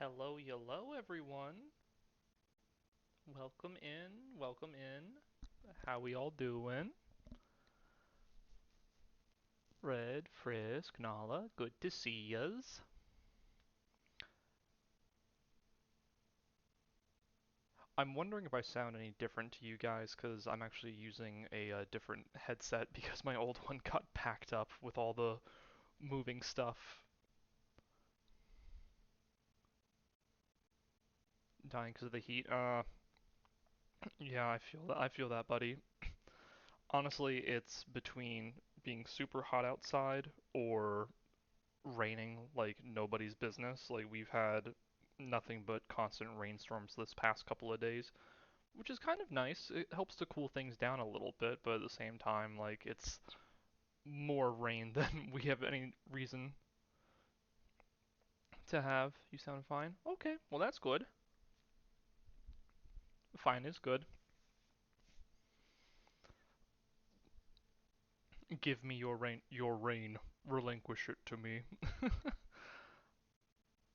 Hello, hello, everyone. Welcome in, welcome in. How we all doing? Red, Frisk, Nala, good to see yas. I'm wondering if I sound any different to you guys because I'm actually using a different headset because my old one got packed up with all the moving stuff dying because of the heat. Yeah, I feel that, buddy. Honestly, it's between being super hot outside or raining like nobody's business. Like we've had nothing but constant rainstorms this past couple of days, which is kind of nice. It helps to cool things down a little bit, but at the same time, like it's more rain than we have any reason to have. You sound fine. Okay, well that's good. Fine is good. Give me your rain, your rain. Relinquish it to me.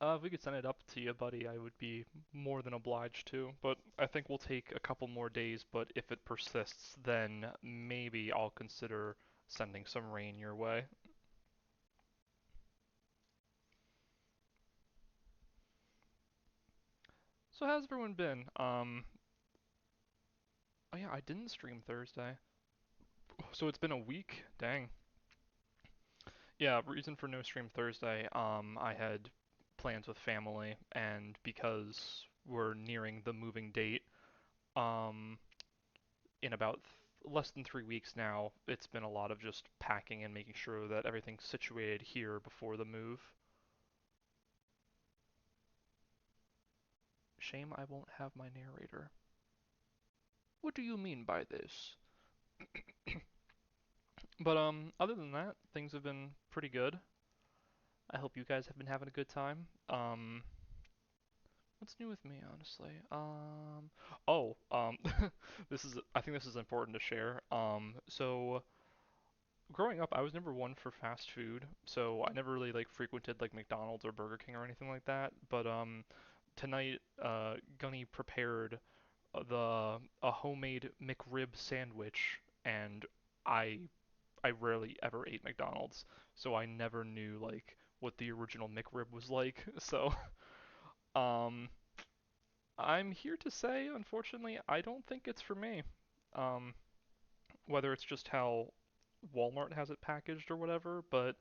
If we could send it up to you, buddy, I would be more than obliged to. But I think we'll take a couple more days, but if it persists, then maybe I'll consider sending some rain your way. So how's everyone been? Oh yeah, I didn't stream Thursday. So it's been a week? Dang. Yeah, reason for no stream Thursday. I had plans with family, and because we're nearing the moving date, um, in about less than 3 weeks now, it's been a lot of just packing and making sure that everything's situated here before the move. Shame I won't have my narrator. What do you mean by this? But other than that, things have been pretty good. I hope you guys have been having a good time. What's new with me, honestly? This is I think this is important to share. So growing up, I was never one for fast food, so I never really like frequented like McDonald's or Burger King or anything like that. But tonight, Gunny prepared a homemade McRib sandwich, and I I rarely ever ate McDonald's, so I never knew like what the original McRib was like. So um, I'm here to say, unfortunately, I don't think it's for me. Um, whether it's just how Walmart has it packaged or whatever, but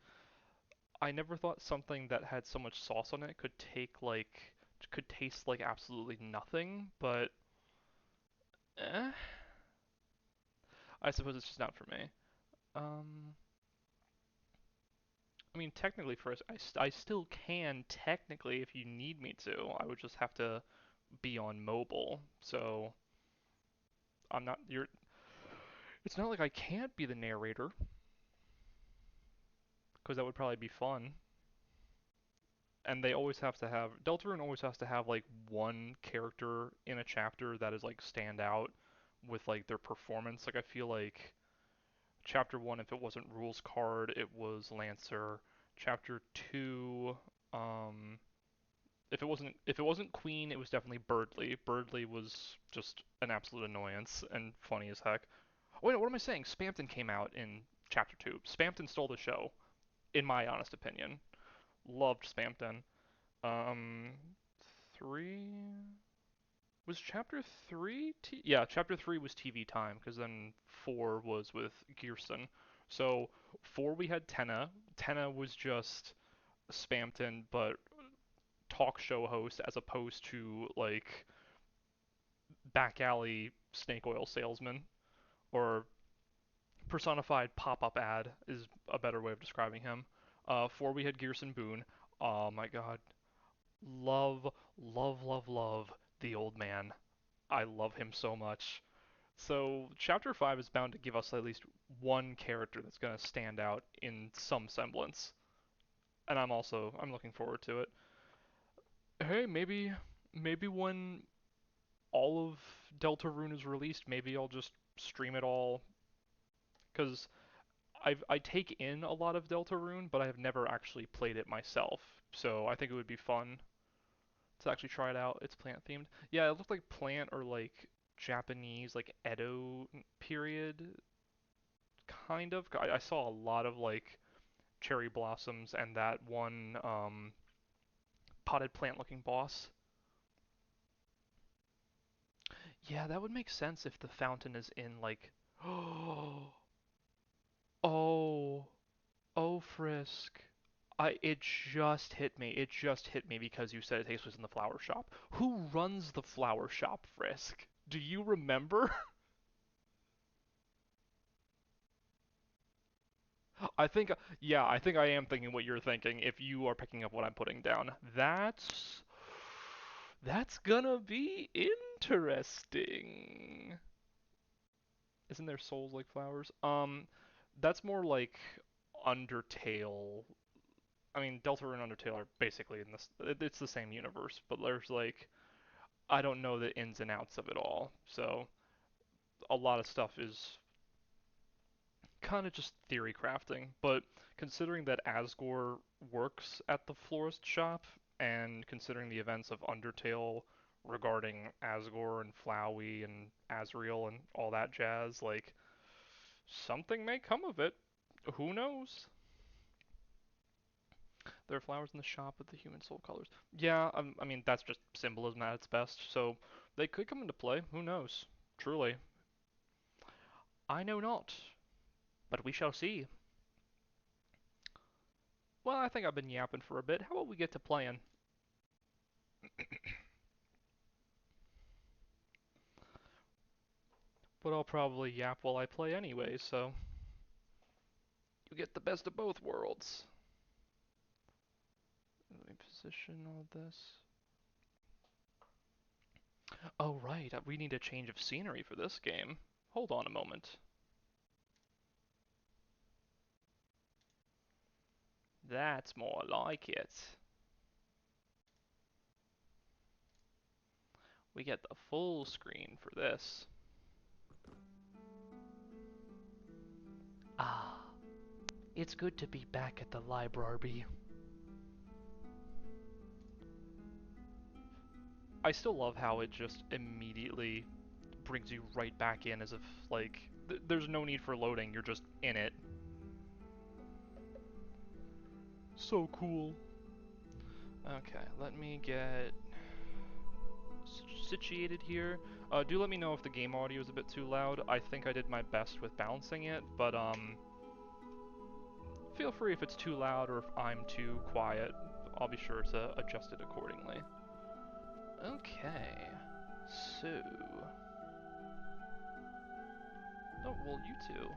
I never thought something that had so much sauce on it could taste like absolutely nothing, but eh, I suppose it's just not for me. Um, I mean, technically, first, I still can technically if you need me to. I would just have to be on mobile, so I'm not. You're. It's not like I can't be the narrator, because that would probably be fun. And they always have to have Deltarune always has to have like one character in a chapter that is like stand out with like their performance. Like I feel like chapter one, if it wasn't Rules Card, it was Lancer. Chapter two, um, if it wasn't Queen, it was definitely Birdly. Birdly was just an absolute annoyance and funny as heck. Oh, wait, what am I saying? Spamton came out in chapter two. Spamton stole the show, in my honest opinion. Loved Spamton. Um, three was chapter three. Yeah, chapter three was TV time because then four was with Gearston. So four we had Tenna. Tenna was just Spamton, but talk show host as opposed to like back alley snake oil salesman or personified pop up ad is a better way of describing him. Four we had Gearson Boone. Oh my god, love, love the old man. I love him so much. So chapter 5 is bound to give us at least one character that's going to stand out in some semblance. And I'm looking forward to it. Hey, maybe when all of Deltarune is released, maybe I'll just stream it all cuz I take in a lot of Deltarune, but I have never actually played it myself. So I think it would be fun to actually try it out. It's plant themed. Yeah, it looked like plant or like Japanese, like Edo period, kind of. I saw a lot of like cherry blossoms and that one potted plant looking boss. Yeah, that would make sense if the fountain is in like oh oh Frisk. It just hit me. It just hit me because you said it was in the flower shop. Who runs the flower shop, Frisk? Do you remember? I think yeah, I think I am thinking what you're thinking if you are picking up what I'm putting down. That's gonna be interesting. Isn't there souls like flowers? That's more like Undertale. I mean, Deltarune and Undertale are basically in this. It's the same universe, but there's like I don't know the ins and outs of it all. So a lot of stuff is kind of just theory crafting. But considering that Asgore works at the florist shop, and considering the events of Undertale regarding Asgore and Flowey and Asriel and all that jazz, like something may come of it. Who knows? There are flowers in the shop with the human soul colors. Yeah, I mean, that's just symbolism at its best, so they could come into play. Who knows? Truly. I know not, but we shall see. Well, I think I've been yapping for a bit. How about we get to playing? But I'll probably yap while I play anyway, so you get the best of both worlds. Let me position all this. Oh, right, we need a change of scenery for this game. Hold on a moment. That's more like it. We get the full screen for this. Ah, it's good to be back at the library. I still love how it just immediately brings you right back in as if, like, there's no need for loading, you're just in it. So cool. Okay, let me get situated here. Do let me know if the game audio is a bit too loud. I think I did my best with balancing it, but feel free if it's too loud or if I'm too quiet. I'll be sure to adjust it accordingly. Okay, so... Oh, well, you two.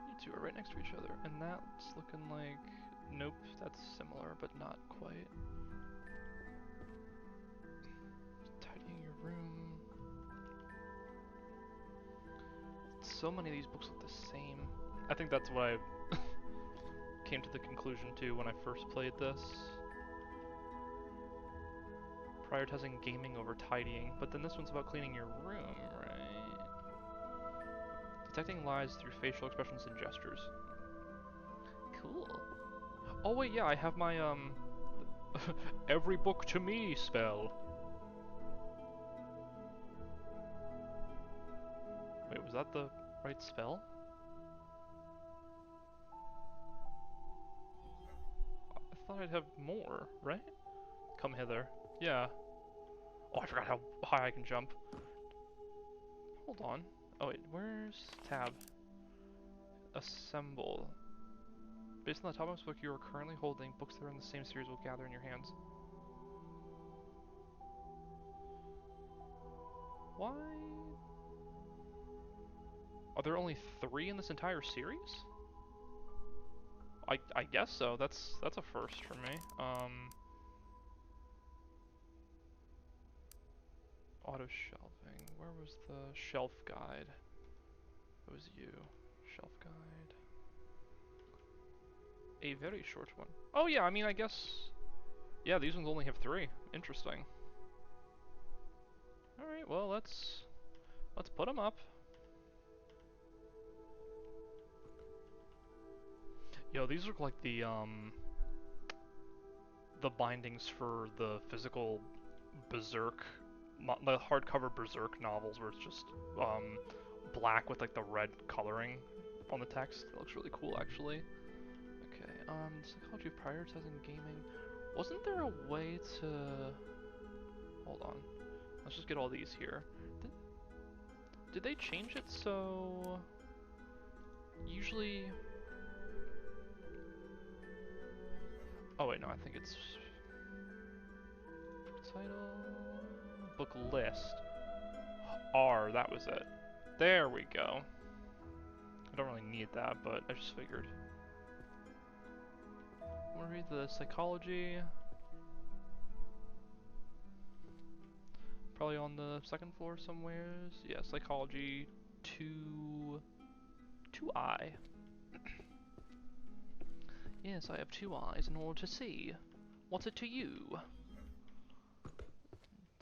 You two are right next to each other, and that's looking like... Nope, that's similar, but not quite. Tidying your room. So many of these books look the same. I think that's what I came to the conclusion to when I first played this. Prioritizing gaming over tidying, but then this one's about cleaning your room, right? Detecting lies through facial expressions and gestures. Cool. Oh wait, yeah, I have my, every book to me spell. Wait, was that the right spell? I thought I'd have more, right? Come hither. Yeah. Oh, I forgot how high I can jump. Hold on. Oh wait, where's tab? Assemble. Based on the topmost book you are currently holding, books that are in the same series will gather in your hands. Why? Are there only 3 in this entire series? I guess so. That's a first for me. Auto shelving. Where was the shelf guide? It was you. Shelf guide. A very short one. Oh yeah, I mean I guess. Yeah, these ones only have 3. Interesting. All right, well let's put them up. Yo, these look like the the bindings for the physical Berserk, the hardcover Berserk novels, where it's just black with like the red coloring on the text. That looks really cool, actually. Okay, psychology of prioritizing gaming. Wasn't there a way to... Hold on. Let's just get all these here. Did they change it so... Usually... Oh wait, no, I think it's... Title... Book list. R, that was it. There we go. I don't really need that, but I just figured. I'm gonna read the psychology. Probably on the second floor somewhere. Yeah, psychology 2I. Yes, I have 2 eyes in order to see. What's it to you?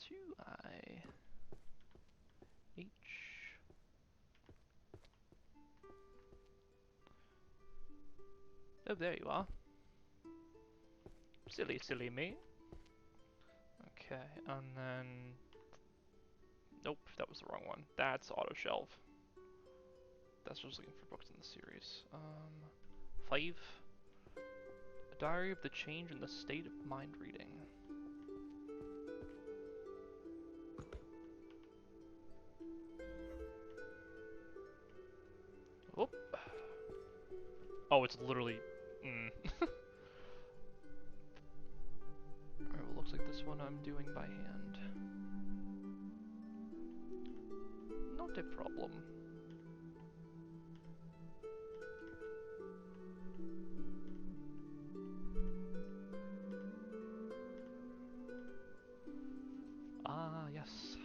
2I. H. Oh, there you are. Silly, silly me. Okay, and then... Nope, that was the wrong one. That's auto shelf. That's just looking for books in the series. 5. A Diary of the Change in the State of Mind Reading. Whoop. Oh, it's literally... Alright, well, looks like this one I'm doing by hand. Not a problem. Ah, yes.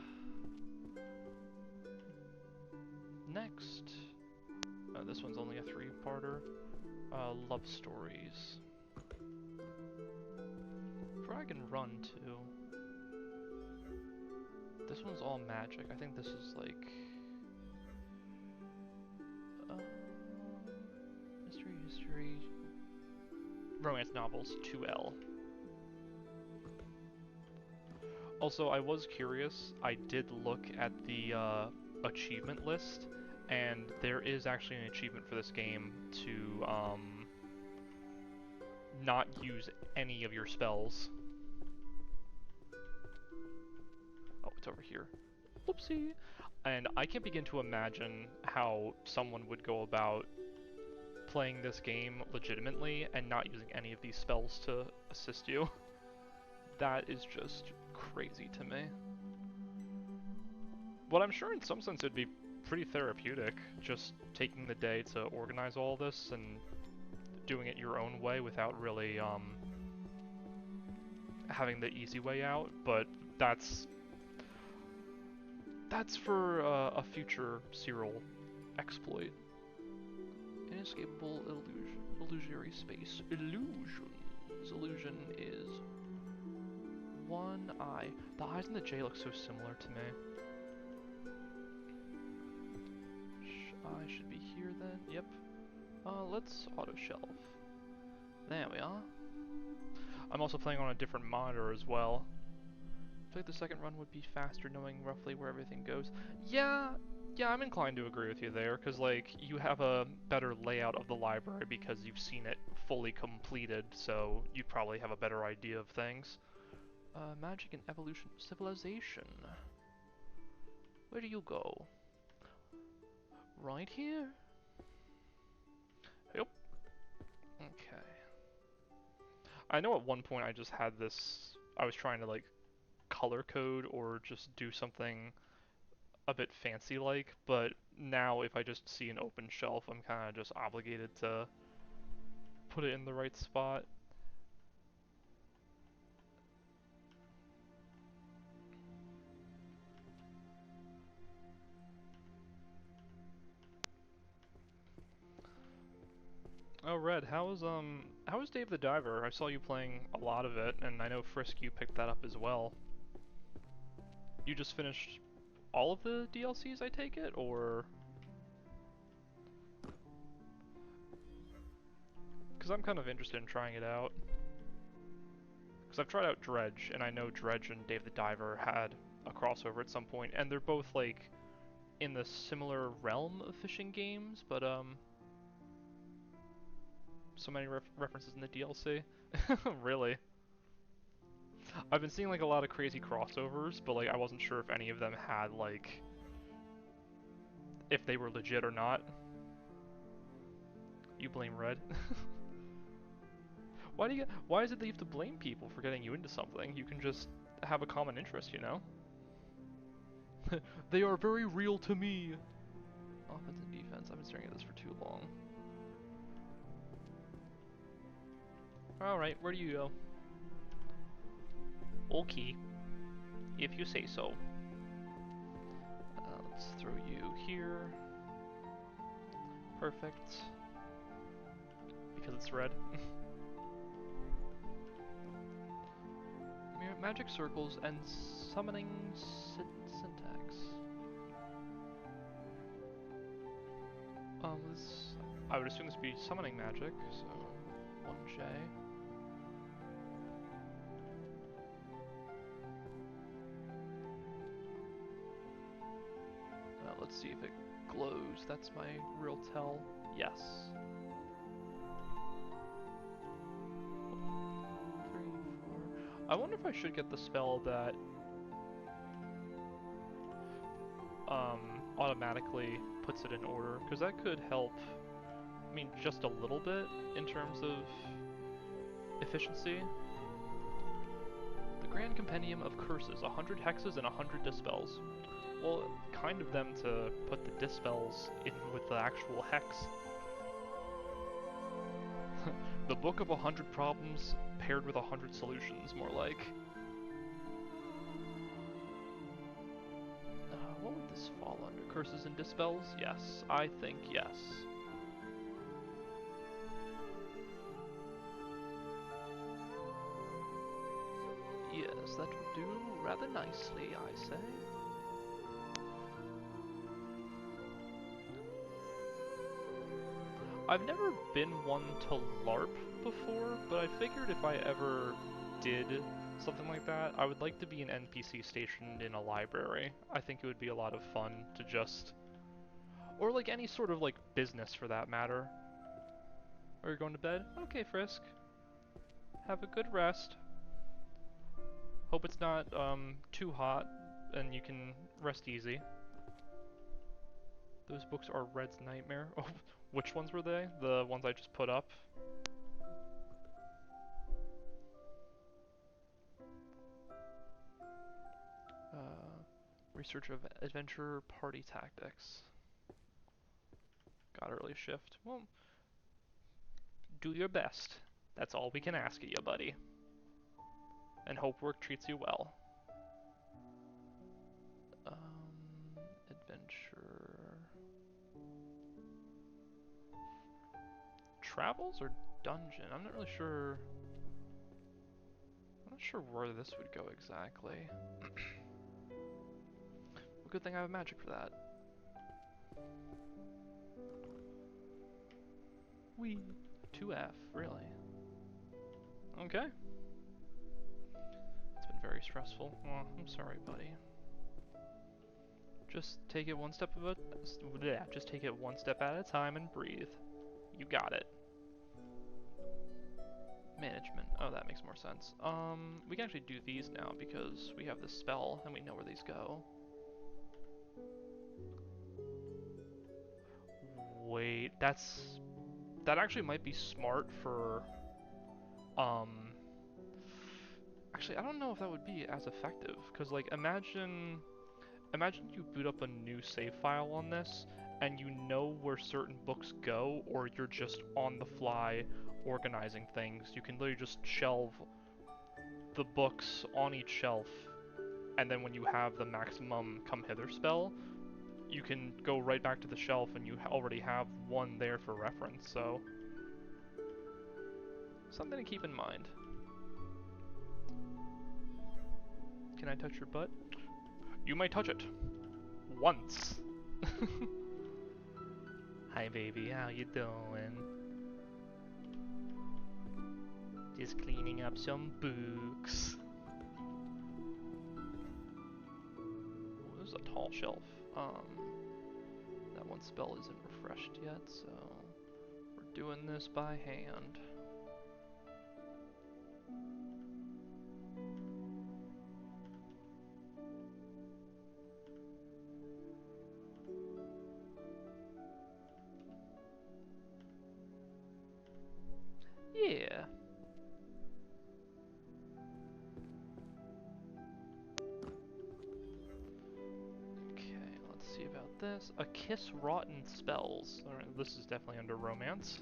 Next. This one's only a 3-parter. Love stories. Dragon Run, too. This one's all magic. I think this is like... History... Romance novels, 2L. Also, I was curious. I did look at the achievement list, and there is actually an achievement for this game to not use any of your spells. Oh, it's over here. Whoopsie! And I can't begin to imagine how someone would go about playing this game legitimately and not using any of these spells to assist you. That is just crazy to me. But I'm sure in some sense it'd be pretty therapeutic, just taking the day to organize all this and doing it your own way without really having the easy way out, but that's for a future serial exploit. Inescapable illusory space. Illusions. Illusion is 1 eye. The eyes in the J look so similar to me. I should be here then. Yep. Let's auto shelf. There we are. I'm also playing on a different monitor as well. I feel like the second run would be faster knowing roughly where everything goes. Yeah, I'm inclined to agree with you there, because like, you have a better layout of the library because you've seen it fully completed, so you probably have a better idea of things. Magic and evolution. Civilization. Where do you go? Right here? Yep. Okay. I know at one point I just had this, I was trying to like color code or just do something a bit fancy like, but now if I just see an open shelf, I'm kind of just obligated to put it in the right spot. Oh, Red, how is Dave the Diver? I saw you playing a lot of it, and I know Frisk, you picked that up as well. You just finished all of the DLCs, I take it, or? Because I'm kind of interested in trying it out. Because I've tried out Dredge, and I know Dredge and Dave the Diver had a crossover at some point, and they're both like in the similar realm of fishing games, but so many references in the DLC. Really? I've been seeing like a lot of crazy crossovers, but like I wasn't sure if any of them had like if they were legit or not. You blame Red. Why is it that you have to blame people for getting you into something? You can just have a common interest, you know? They are very real to me. Offense and defense. I've been staring at this for too long. Alright, where do you go? Okay. If you say so. Let's throw you here. Perfect. Because it's red. Magic circles and summoning syntax. I would assume this would be summoning magic, so 1J. Let's see if it glows. That's my real tell. Yes. 3, 4. I wonder if I should get the spell that automatically puts it in order, because that could help, I mean, just a little bit in terms of efficiency. The Grand Compendium of Curses, 100 hexes and 100 dispels. Well, kind of them to put the dispels in with the actual hex. The Book of 100 Problems paired with 100 solutions, more like. What would this fall under? Curses and dispels? Yes, I think yes. Yes, that would do rather nicely, I say. I've never been one to LARP before, but I figured if I ever did something like that, I would like to be an NPC stationed in a library. I think it would be a lot of fun to just... Or like any sort of like business for that matter. Are you going to bed? Okay, Frisk. Have a good rest. Hope it's not too hot and you can rest easy. Those books are Red's nightmare. Oh, which ones were they? The ones I just put up? Research of adventure party tactics. Got early shift. Well, do your best. That's all we can ask of you, buddy. And hope work treats you well. Adventure... Travels or dungeon? I'm not really sure... I'm not sure where this would go exactly. Well, good thing I have magic for that. Wee. 2F, really? Okay. It's been very stressful. Oh, I'm sorry, buddy. Just take it one step just take it one step at a time and breathe. You got it. Management. Oh, that makes more sense. We can actually do these now because we have this spell and we know where these go. Wait, that actually might be smart for, actually, I don't know if that would be as effective, because, like, imagine you boot up a new save file on this, and you know where certain books go, or you're just on the fly organizing things. You can literally just shelve the books on each shelf, and then when you have the maximum come hither spell, you can go right back to the shelf and you already have one there for reference, so something to keep in mind. Can I touch your butt? You may touch it. Once. Hi baby, how you doing? Just cleaning up some books. Ooh, there's a tall shelf. That one spell isn't refreshed yet, so we're doing this by hand. Yeah. Okay, let's see about this. A kiss rotten spells. Alright, this is definitely under romance.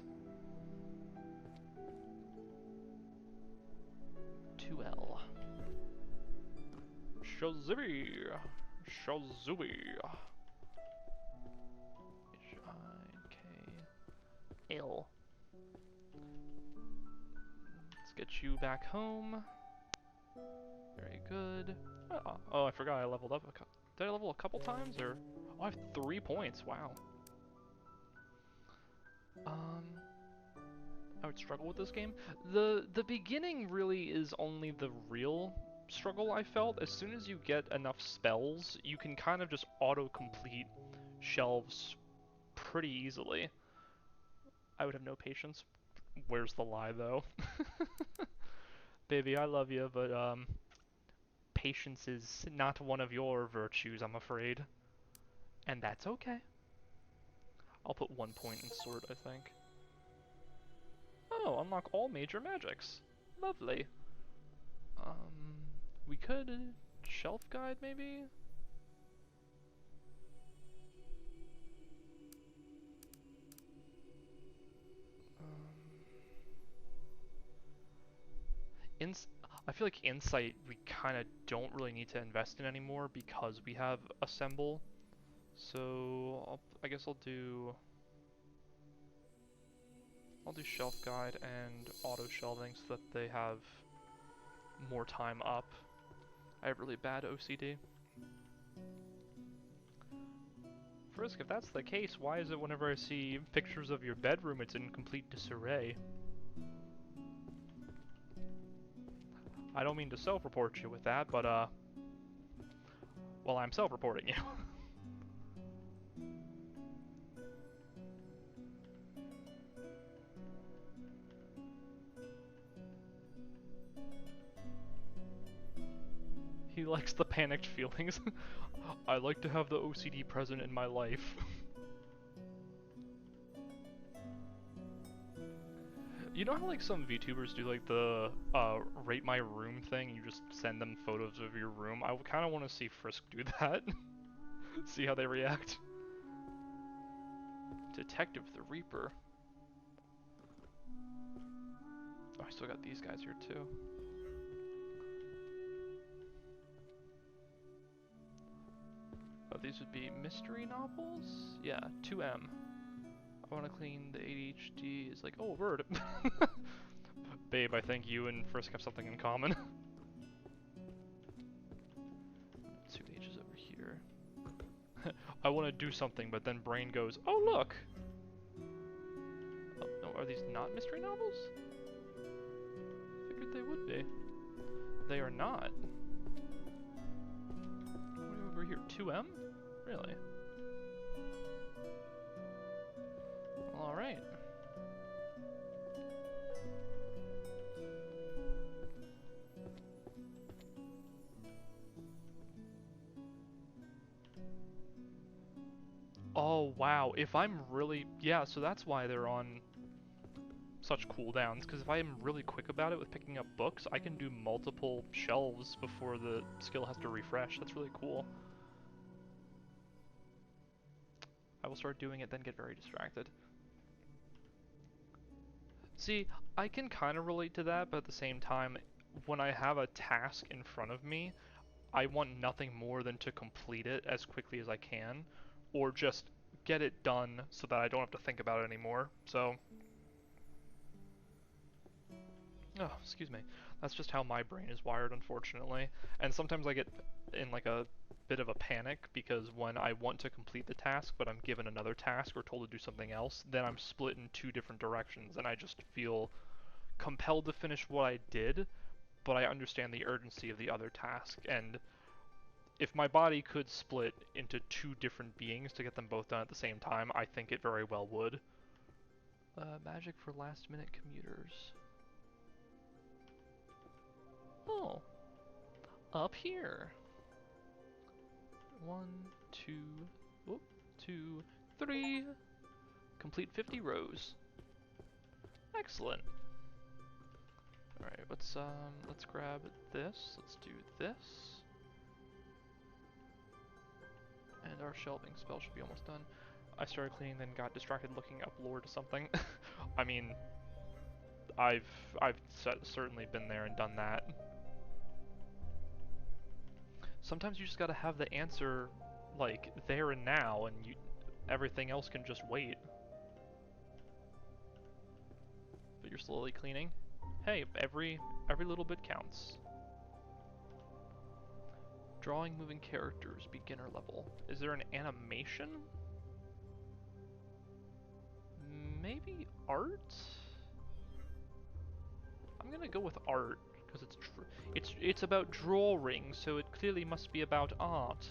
2L. Shazibby! Shazooby! H-I-K-L. Let's get you back home. Very good. Oh, I forgot I leveled up. Did I level a couple times, or? Oh, I have 3 points. Wow. I would struggle with this game. The beginning really is only the real struggle I felt. As soon as you get enough spells, you can kind of just auto-complete shelves pretty easily. I would have no patience. Where's the lie, though? Baby, I love you, but, patience is not one of your virtues, I'm afraid. And that's okay. I'll put 1 point in sword, I think. Oh, unlock all major magics. Lovely. We could shelf guide, maybe? I feel like insight we kind of don't really need to invest in anymore because we have assemble. So I guess I'll do shelf guide and auto shelving so that they have more time up. I have really bad OCD. Frisk, if that's the case, why is it whenever I see pictures of your bedroom it's in complete disarray? I don't mean to self-report you with that, but well, I'm self-reporting you. He likes the panicked feelings. I like to have the OCD present in my life. You know how like some VTubers do like the rate my room thing? You just send them photos of your room. I kind of want to see Frisk do that. See how they react. Detective the Reaper. Oh, I still got these guys here too. Oh, these would be mystery novels? Yeah, 2M. I want to clean the ADHD. Is like, oh, a bird. Babe, I think you and Frisk have something in common. 2 H's over here. I want to do something, but then brain goes, oh, look! Oh, no, are these not mystery novels? Figured they would be. They are not. What are over here? 2M? Really? Alright. Oh, wow. If I'm really... Yeah, so that's why they're on such cooldowns, because if I am really quick about it with picking up books, I can do multiple shelves before the skill has to refresh. That's really cool. I will start doing it, then get very distracted. See, I can kind of relate to that, but at the same time, when I have a task in front of me, I want nothing more than to complete it as quickly as I can, or just get it done so that I don't have to think about it anymore. So, oh, excuse me. That's just how my brain is wired, unfortunately. And sometimes I get in like a bit of a panic because when I want to complete the task but I'm given another task or told to do something else, then I'm split in 2 different directions and I just feel compelled to finish what I did, but I understand the urgency of the other task, and if my body could split into two different beings to get them both done at the same time, I think it very well would. Magic for last minute commuters. Oh, up here. 1, 2, whoop, 2, 3. Complete 50 rows. Excellent. Alright, let's grab this. Let's do this. And our shelving spell should be almost done. I started cleaning, then got distracted looking up lore to something. I mean, I've certainly been there and done that. Sometimes you just gotta have the answer, like, there and now, and everything else can just wait. But you're slowly cleaning. Hey, every little bit counts. Drawing moving characters, beginner level. Is there an animation? Maybe art? I'm gonna go with art because it's about drawing, so it clearly must be about art.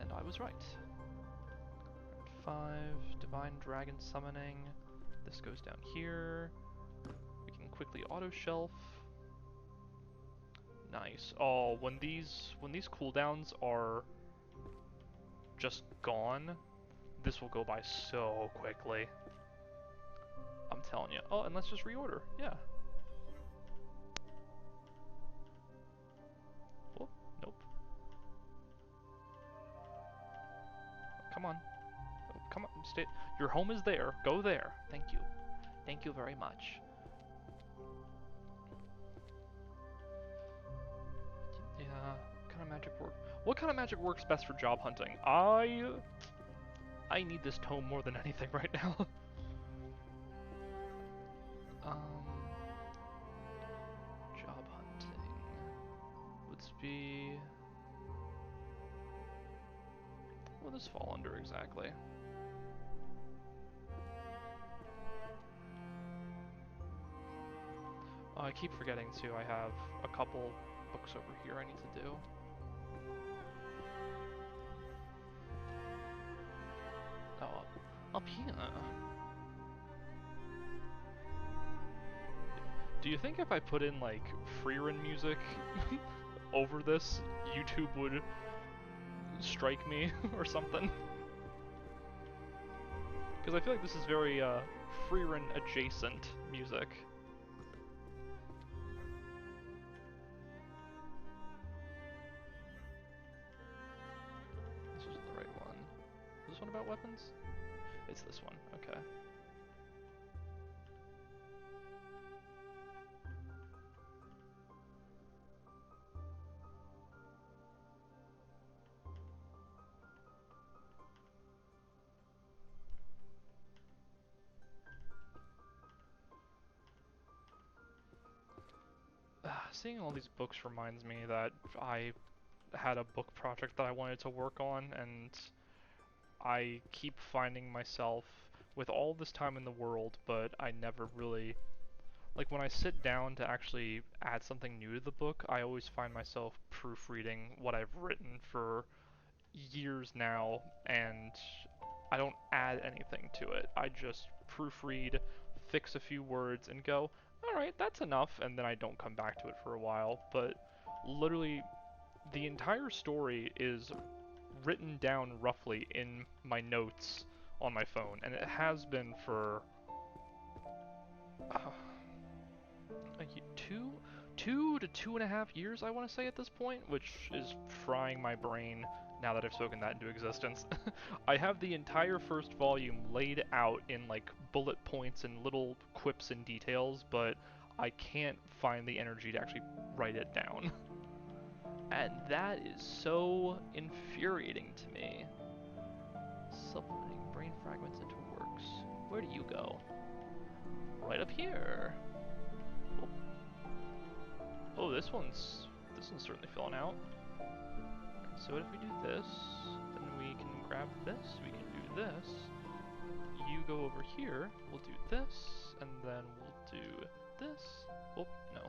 And I was right. 5 divine dragon summoning. This goes down here. We can quickly auto shelf. Nice. Oh, when these cooldowns are just gone, this will go by so quickly. I'm telling you. Oh, and let's just reorder. Yeah. Oh, nope. Come on. Oh, come on. Stay. Your home is there. Go there. Thank you. Thank you very much. Yeah. What kind of magic work? What kind of magic works best for job hunting? I need this tome more than anything right now. Job hunting. Let's be. What will this fall under exactly? I keep forgetting too, I have a couple books over here I need to do. Oh, up here. Do you think if I put in like free run music over this, YouTube would strike me or something? Because I feel like this is very free run adjacent music. This isn't the right one. Is this one about weapons? It's this one, okay. Seeing all these books reminds me that I had a book project that I wanted to work on, and I keep finding myself with all this time in the world, but I never really, like when I sit down to actually add something new to the book, I always find myself proofreading what I've written for years now, and I don't add anything to it. I just proofread, fix a few words, and go, alright, that's enough, and then I don't come back to it for a while. But literally, the entire story is written down roughly in my notes on my phone, and it has been for two to 2.5 years, I want to say at this point, which is frying my brain now that I've spoken that into existence. I have the entire first volume laid out in like bullet points and little quips and details, but I can't find the energy to actually write it down. And that is so infuriating to me. Supplementing brain fragments into works. Where do you go? Right up here. Oh, this one's certainly filling out. So what if we do this? Then we can grab this. We can do this. you go over here, we'll do this, and then we'll do this. Oh, no,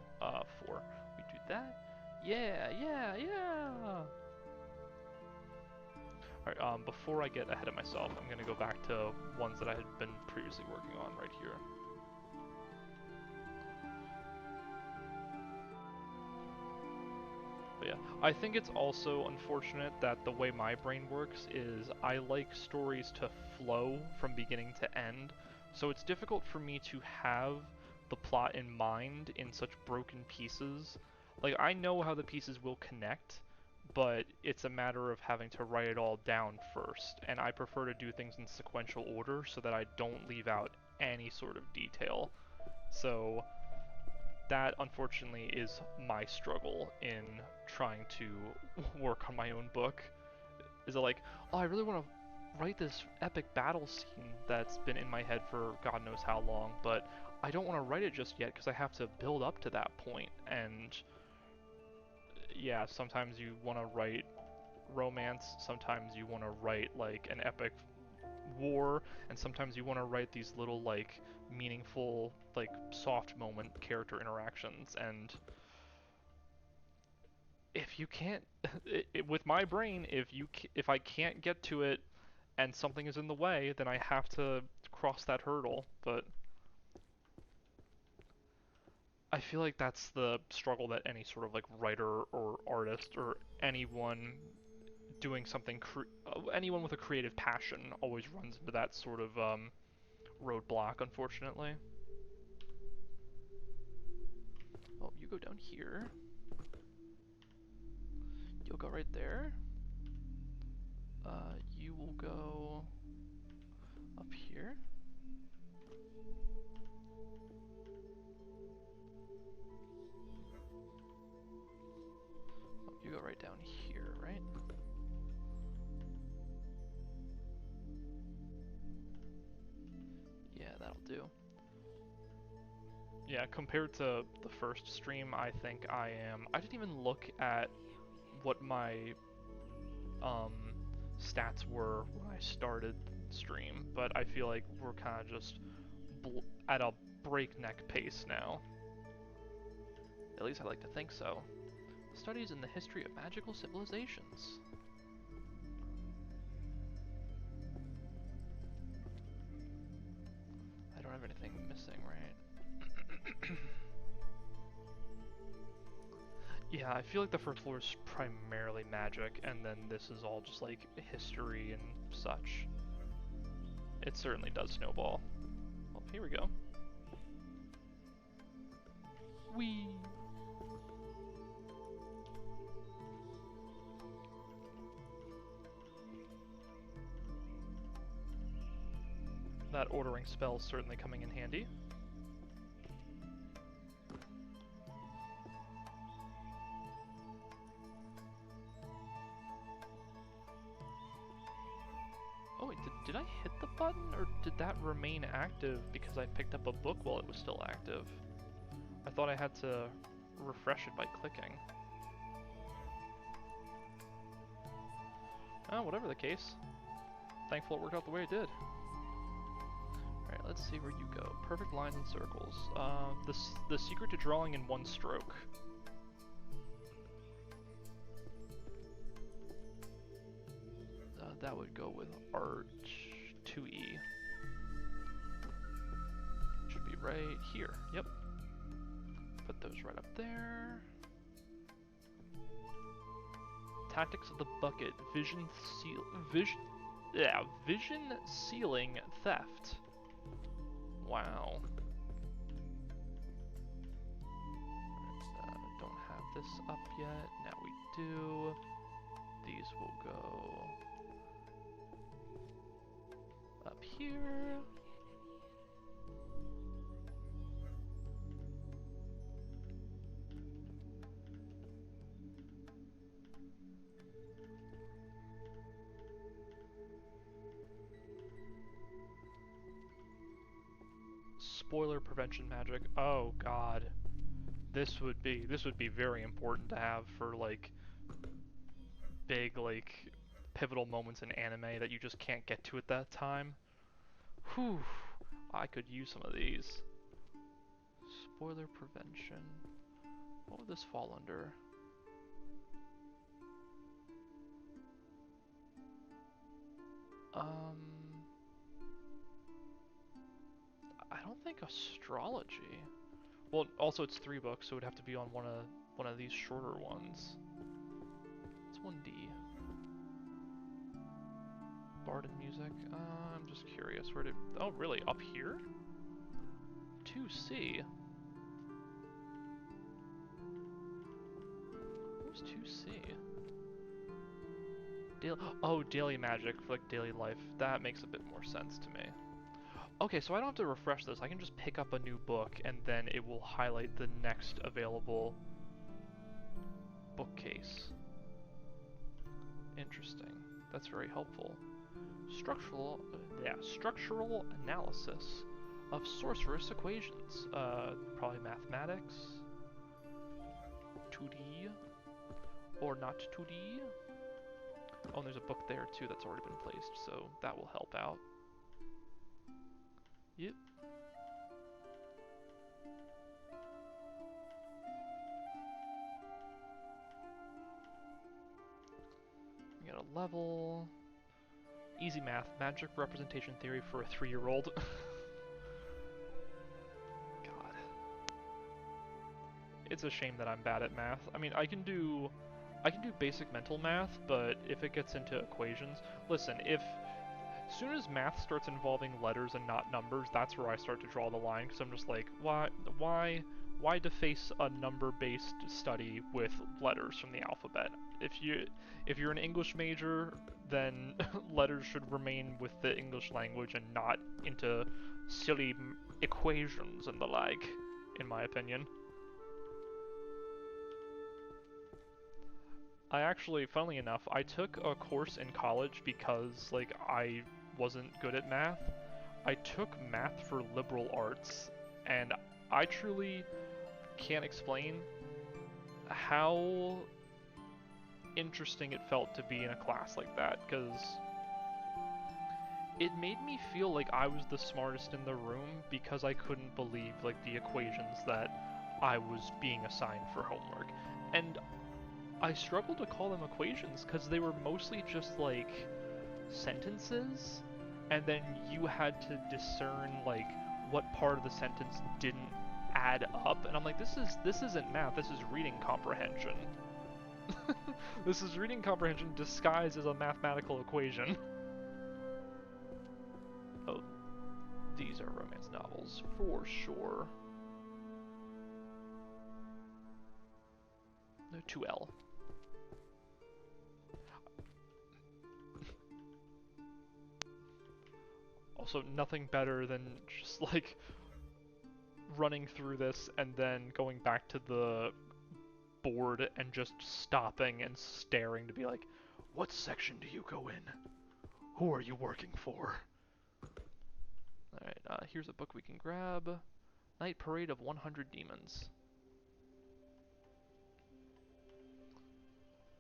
4. We do that. Yeah, yeah, yeah! Alright, before I get ahead of myself, I'm gonna go back to ones that I had been previously working on right here. But yeah, I think it's also unfortunate that the way my brain works is I like stories to flow from beginning to end, so it's difficult for me to have the plot in mind in such broken pieces. Like, I know how the pieces will connect, but it's a matter of having to write it all down first, and I prefer to do things in sequential order so that I don't leave out any sort of detail. So that unfortunately is my struggle in trying to work on my own book. Is it like, oh, I really want to write this epic battle scene that's been in my head for God knows how long, but I don't want to write it just yet because I have to build up to that point. And yeah, sometimes you want to write romance, sometimes you want to write like an epic war, and sometimes you want to write these little like meaningful like soft moment character interactions. And if you can't with my brain, if I can't get to it and something is in the way, then I have to cross that hurdle. But I feel like that's the struggle that any sort of like writer or artist or anyone doing something anyone with a creative passion always runs into that sort of roadblock, unfortunately. Oh, you go down here. You'll go right there. You will go up here. Oh, you go right down here, right? Yeah, that'll do. Yeah, compared to the first stream, I think I didn't even look at what my um, stats were when I started stream, but I feel like we're kind of just at a breakneck pace now. At least I like to think so. Studies in the history of magical civilizations. I don't have anything missing, right? Yeah, I feel like the first floor is primarily magic, and then this is all just like history and such. It certainly does snowball. Well, here we go. Whee! That ordering spell is certainly coming in handy. Oh wait, did I hit the button, or did that remain active because I picked up a book while it was still active? I thought I had to refresh it by clicking. Oh, whatever the case. Thankful it worked out the way it did. Alright, let's see where you go. Perfect lines and circles. The secret to drawing in one stroke. That would go with Art 2E. Should be right here. Yep. Put those right up there. Tactics of the bucket. Vision sealing theft. Wow. Don't have this up yet. Now we do. These will go up here. Spoiler prevention magic. Oh god. This would be very important to have for like big like pivotal moments in anime that you just can't get to at that time. Whew. I could use some of these. Spoiler prevention. What would this fall under? I don't think astrology. Well, also it's 3 books, so it would have to be on one of these shorter ones. It's 1D. Bard and music. I'm just curious where to. Oh, really? Up here? 2C. What's 2C? Daily magic for like daily life. That makes a bit more sense to me. Okay, so I don't have to refresh this. I can just pick up a new book and then it will highlight the next available bookcase. Interesting. That's very helpful. Structural analysis of sorceress equations. Probably mathematics. 2D. Or not 2D. Oh, and there's a book there too that's already been placed, so that will help out. Yep. We got a level. Easy math, magic representation theory for a 3-year-old. God. It's a shame that I'm bad at math. I mean, I can do basic mental math, but if it gets into equations, listen, as soon as math starts involving letters and not numbers, that's where I start to draw the line, because I'm just like, why deface a number-based study with letters from the alphabet? If you're an English major, then letters should remain with the English language and not into silly equations and the like, in my opinion. I actually, funnily enough, I took a course in college because, like, I wasn't good at math. I took math for liberal arts, and I truly can't explain how interesting it felt to be in a class like that, because it made me feel like I was the smartest in the room because I couldn't believe, like, the equations that I was being assigned for homework. And I struggled to call them equations because they were mostly just like sentences, and then you had to discern like what part of the sentence didn't add up, and I'm like, this isn't math, this is reading comprehension. This is reading comprehension disguised as a mathematical equation. Oh, these are romance novels for sure. No, 2L. Also, nothing better than just like running through this and then going back to the board and just stopping and staring to be like, what section do you go in? Who are you working for? Alright, here's a book we can grab. Night Parade of 100 Demons.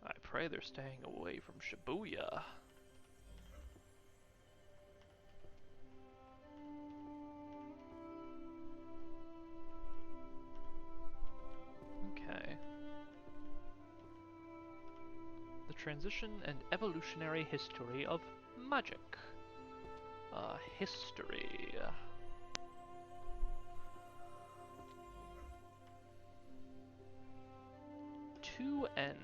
I pray they're staying away from Shibuya. Okay. The Transition and Evolutionary History of Magic. History. 2N.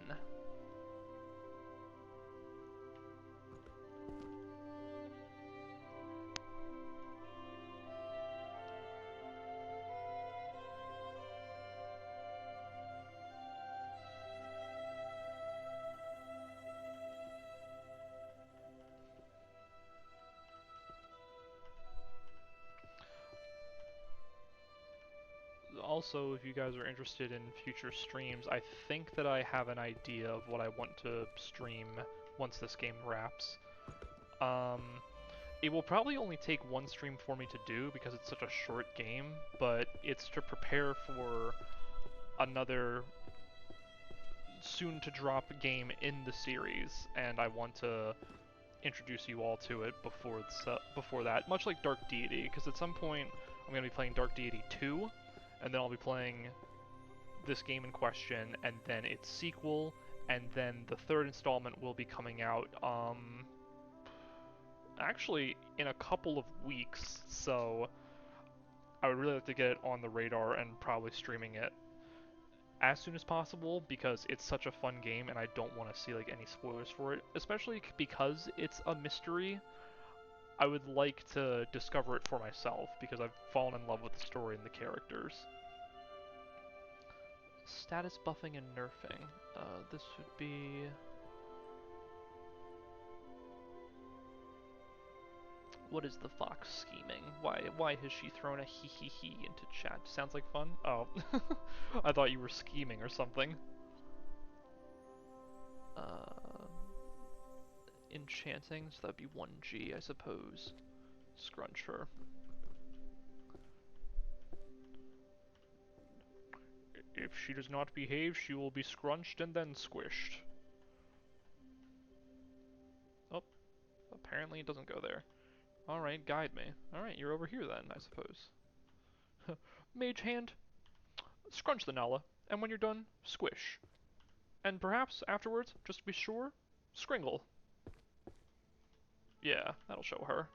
Also, if you guys are interested in future streams, I think that I have an idea of what I want to stream once this game wraps. It will probably only take one stream for me to do because it's such a short game, but it's to prepare for another soon-to-drop game in the series, and I want to introduce you all to it before that, much like Dark Deity, because at some point I'm going to be playing Dark Deity 2, and then I'll be playing this game in question, and then its sequel, and then the third installment will be coming out, actually in a couple of weeks, so I would really like to get it on the radar and probably streaming it as soon as possible, because it's such a fun game and I don't want to see like any spoilers for it, especially because it's a mystery. I would like to discover it for myself because I've fallen in love with the story and the characters. Status buffing and nerfing. This would be... What is the fox scheming? Why has she thrown a hee hee hee into chat? Sounds like fun? Oh. I thought you were scheming or something. Enchanting, so that'd be 1G, I suppose. Scrunch her. If she does not behave, she will be scrunched and then squished. Oh, apparently it doesn't go there. Alright, guide me. Alright, you're over here then, I suppose. Mage hand, scrunch the Nala, and when you're done, squish. And perhaps afterwards, just to be sure, scringle. Yeah, that'll show her.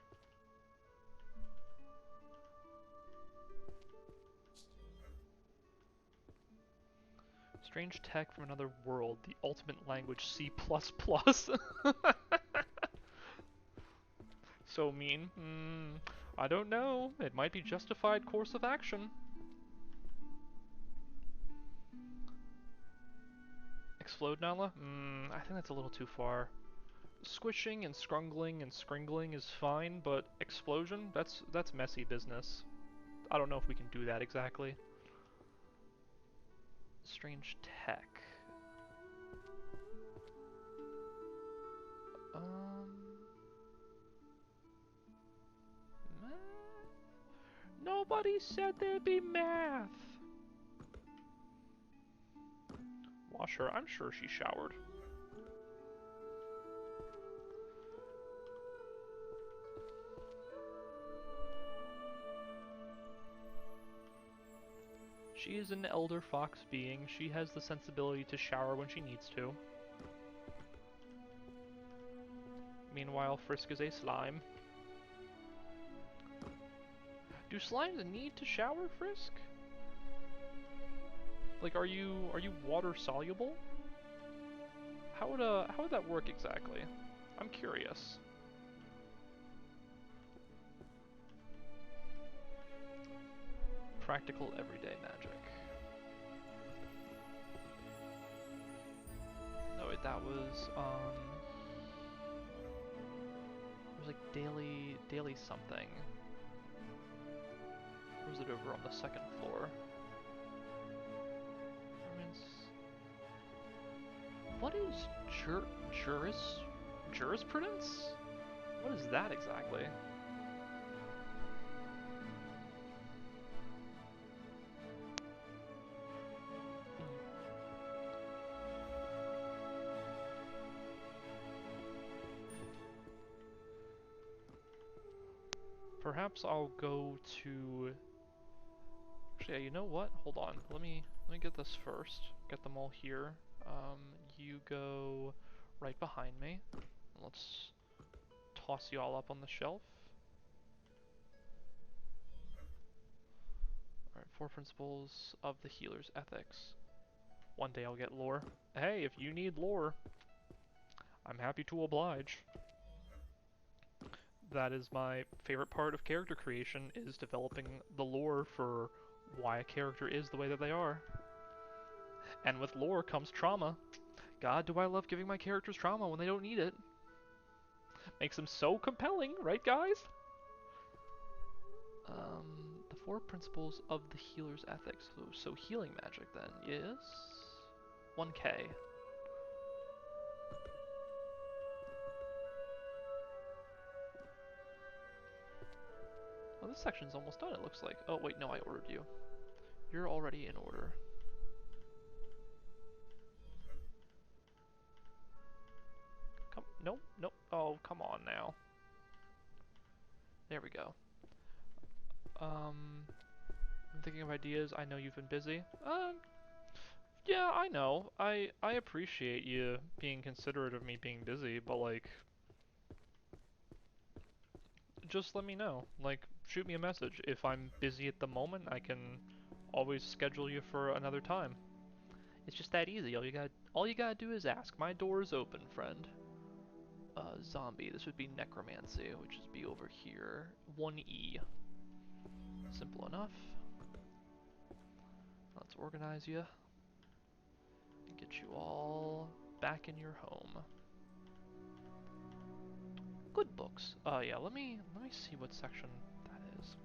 Strange tech from another world, the ultimate language C++. So mean. I don't know. It might be justified course of action. Explode Nala? I think that's a little too far. Squishing and scrungling and scringling is fine, but explosion? That's messy business. I don't know if we can do that exactly. Strange tech. Nobody said there'd be math. Wash her. I'm sure she showered. She is an elder fox being. She has the sensibility to shower when she needs to. Meanwhile, Frisk is a slime. Do slimes need to shower, Frisk? Like, are you water soluble? How would that work exactly? I'm curious. Practical everyday magic. No, wait, that was it was like daily something. Or was it over on the second floor? What is jurisprudence? What is that exactly? Perhaps I'll go to... Actually, yeah, you know what? Hold on. Let me get this first. Get them all here. You go right behind me. Let's toss you all up on the shelf. Alright, 4 principles of the healer's ethics. One day I'll get lore. Hey, if you need lore, I'm happy to oblige. That is my favorite part of character creation, is developing the lore for why a character is the way that they are. And with lore comes trauma. God, do I love giving my characters trauma when they don't need it. Makes them so compelling, right guys? The 4 principles of the healer's ethics. So healing magic then, yes? 1K. Well, this section's almost done, it looks like. Oh, wait, no, I ordered you. You're already in order. Come, nope. Oh, Oh, come on now. There we go. I'm thinking of ideas. I know you've been busy. Yeah, I know. I appreciate you being considerate of me being busy, but like, just let me know. Like, shoot me a message. If I'm busy at the moment, I can always schedule you for another time. It's just that easy. All you gotta do is ask. My door is open, friend. Zombie. This would be necromancy, which is be over here. 1E. Simple enough. Let's organize you and get you all back in your home. Good books. Oh yeah, let me see what section that is.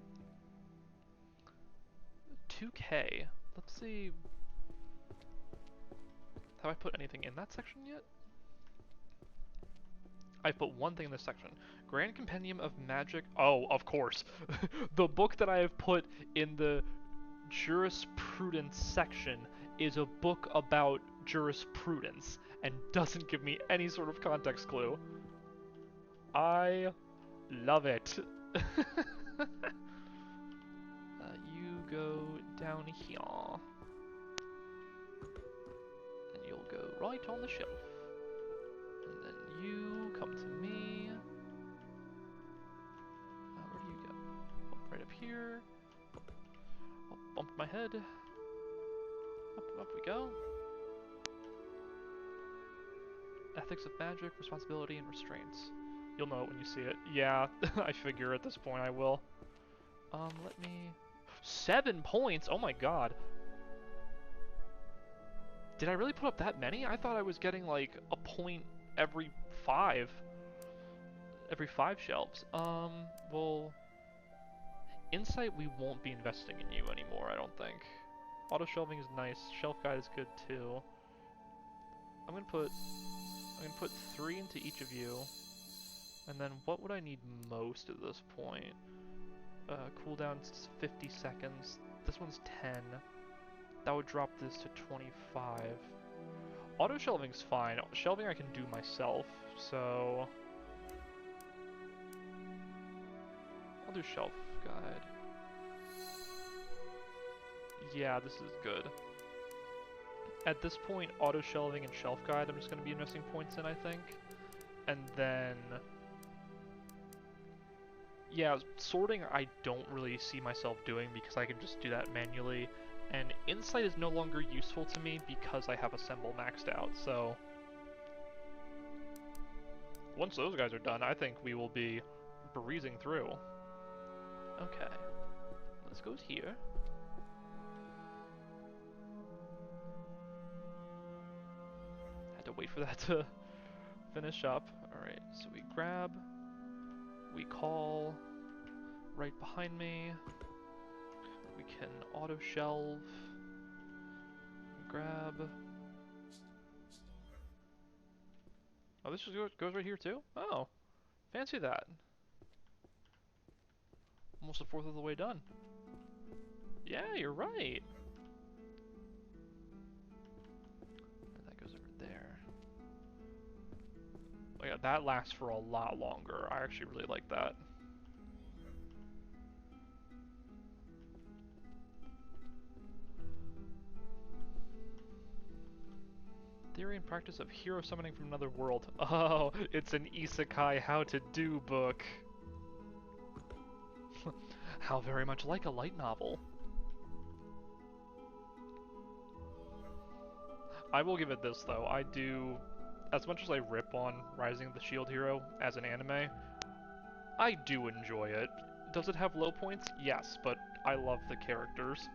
2K. Let's see. Have I put anything in that section yet? I've put one thing in this section. Grand Compendium of Magic. Oh, of course. The book that I have put in the jurisprudence section is a book about jurisprudence and doesn't give me any sort of context clue. I love it. You go down here. And you'll go right on the shelf. And then you come to me. Where do you go? Oh, right up here. Oh, bumped my head. Up we go. Ethics of magic, responsibility, and restraints. You'll know it when you see it. Yeah, I figure at this point I will. Let me... 7 points? Oh my god. Did I really put up that many? I thought I was getting like a point every 5. Every 5 shelves. Well... Insight we won't be investing in you anymore, I don't think. Auto shelving is nice. Shelf guide is good too. I'm gonna put 3 into each of you. And then what would I need most at this point? Cooldown's 50 seconds. This one's 10. That would drop this to 25. Auto shelving's fine. Shelving I can do myself, so... I'll do shelf guide. Yeah, this is good. At this point, auto shelving and shelf guide I'm just going to be investing points in, I think. And then... Yeah, sorting I don't really see myself doing because I can just do that manually. And insight is no longer useful to me because I have assemble maxed out, so... Once those guys are done, I think we will be breezing through. Okay. This goes here. Had to wait for that to finish up. Alright, so we grab, we call, right behind me, we can auto shelve, grab. Oh, this just goes right here too? Oh, fancy that. Almost a fourth of the way done. Yeah, you're right. And that goes over there. Oh yeah, that lasts for a lot longer. I actually really like that. Theory and practice of hero summoning from another world. Oh, it's an isekai how to do book. How very much like a light novel. I will give it this though, I do, as much as I rip on Rising of the Shield Hero as an anime, I do enjoy it. Does it have low points? Yes, but I love the characters.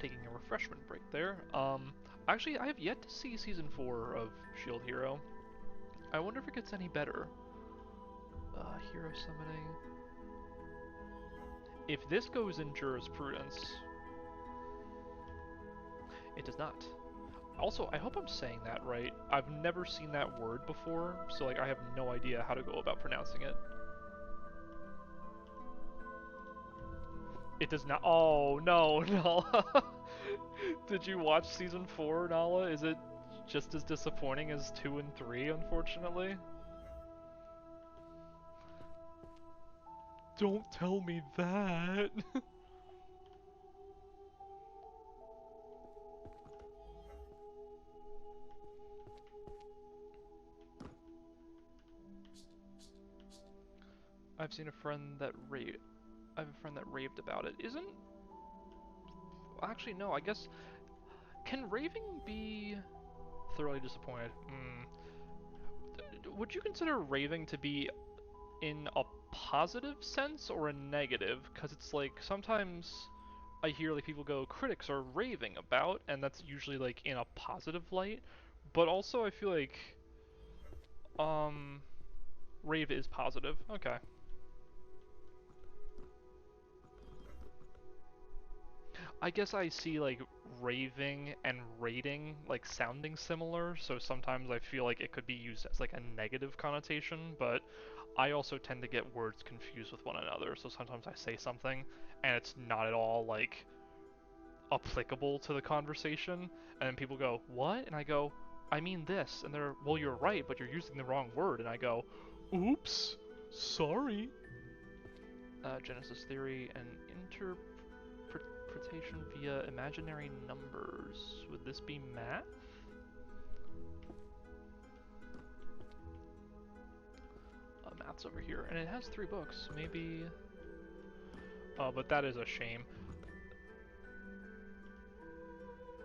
Taking a refreshment break there. Actually, I have yet to see Season 4 of Shield Hero. I wonder if it gets any better. Hero summoning. If this goes in jurisprudence... It does not. Also, I hope I'm saying that right. I've never seen that word before, so like I have no idea how to go about pronouncing it. It does not. Oh no, Nala. Did you watch season 4, Nala? Is it just as disappointing as 2 and 3, unfortunately? Don't tell me that. I've seen a friend that I have a friend that raved about it. Isn't... Actually, no, I guess... Can raving be thoroughly disappointed? Would you consider raving to be in a positive sense or a negative? Because it's like, sometimes I hear like people go, critics are raving about, and that's usually like in a positive light. But also I feel like, um, rave is positive. Okay. I guess I see like raving and rating like sounding similar, so sometimes I feel like it could be used as like a negative connotation, but I also tend to get words confused with one another, so sometimes I say something and it's not at all like applicable to the conversation, and then people go, "What?" And I go, "I mean this." And they're, "Well, you're right, but you're using the wrong word." And I go, "Oops, sorry." Genesis theory and interpretation via imaginary numbers. Would this be math? Math's over here, and it has 3 books. Maybe... Oh, but that is a shame.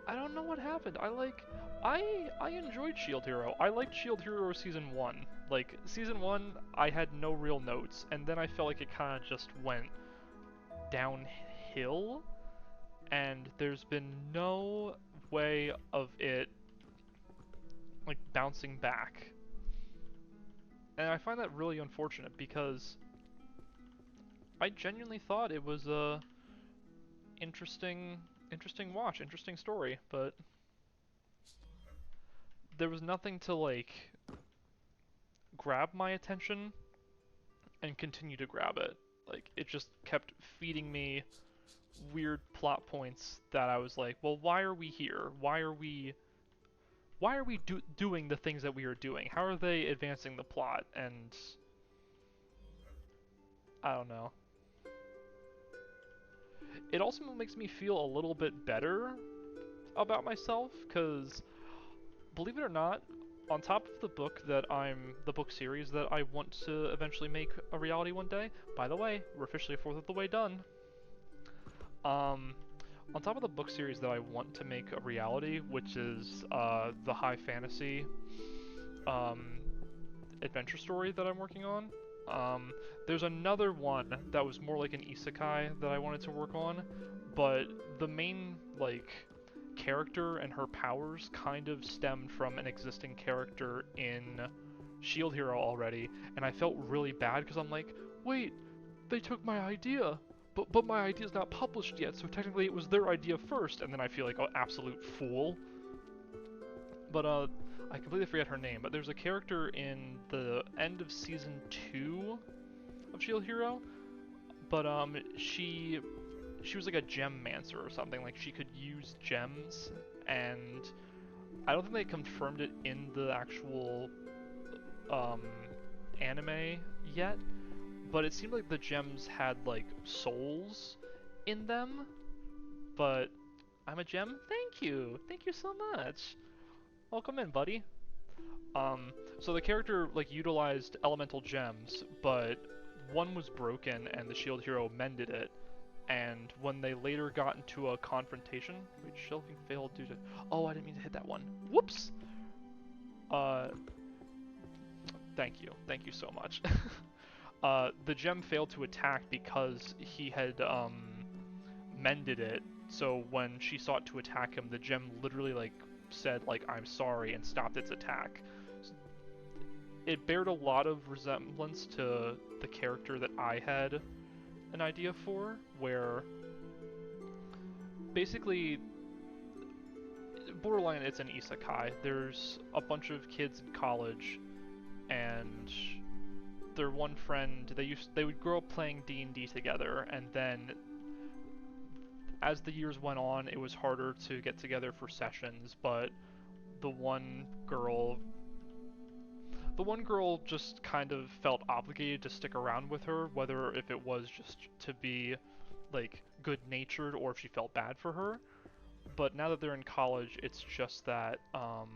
I don't know what happened. I enjoyed Shield Hero. I liked Shield Hero Season 1. Like, Season 1, I had no real notes, and then I felt like it kind of just went downhill, and there's been no way of it, like, bouncing back. And I find that really unfortunate, because I genuinely thought it was a interesting watch, interesting story, but there was nothing to, like, grab my attention and continue to grab it. Like, it just kept feeding me weird plot points that I was like, well, why are we here? Why are we doing the things that we are doing? How are they advancing the plot? And I don't know. It also makes me feel a little bit better about myself, because believe it or not, on top of the book series that I want to eventually make a reality one day, by the way, we're officially a fourth of the way done. Um, on top of the book series that I want to make a reality, which is the high fantasy um, adventure story that I'm working on, there's another one that was more like an isekai that I wanted to work on, but the main, like, character and her powers kind of stemmed from an existing character in Shield Hero already, and I felt really bad because I'm like, wait, they took my idea, but my idea's not published yet, so technically it was their idea first, and then I feel like an absolute fool. But I completely forget her name, but there's a character in the end of season 2 of Shield Hero, but she was like a gem mancer or something, like she could use gems, and I don't think they confirmed it in the actual um, anime yet, but it seemed like the gems had like souls in them, but I'm a gem? Thank you so much. Welcome in, buddy. So the character like utilized elemental gems, but one was broken and the shield hero mended it, and when they later got into a confrontation, wait, shelving failed due to, oh, I didn't mean to hit that one. Whoops! Uh, thank you so much. The gem failed to attack because he had, mended it, so when she sought to attack him, the gem literally, like, said, like, I'm sorry, and stopped its attack. It bared a lot of resemblance to the character that I had an idea for, where basically, borderline, it's an isekai. There's a bunch of kids in college, and their one friend, they would grow up playing D&D together, and then as the years went on, it was harder to get together for sessions, but the one girl the one girl just kind of felt obligated to stick around with her, whether if it was just to be like good-natured or if she felt bad for her. But now that they're in college, it's just that oh,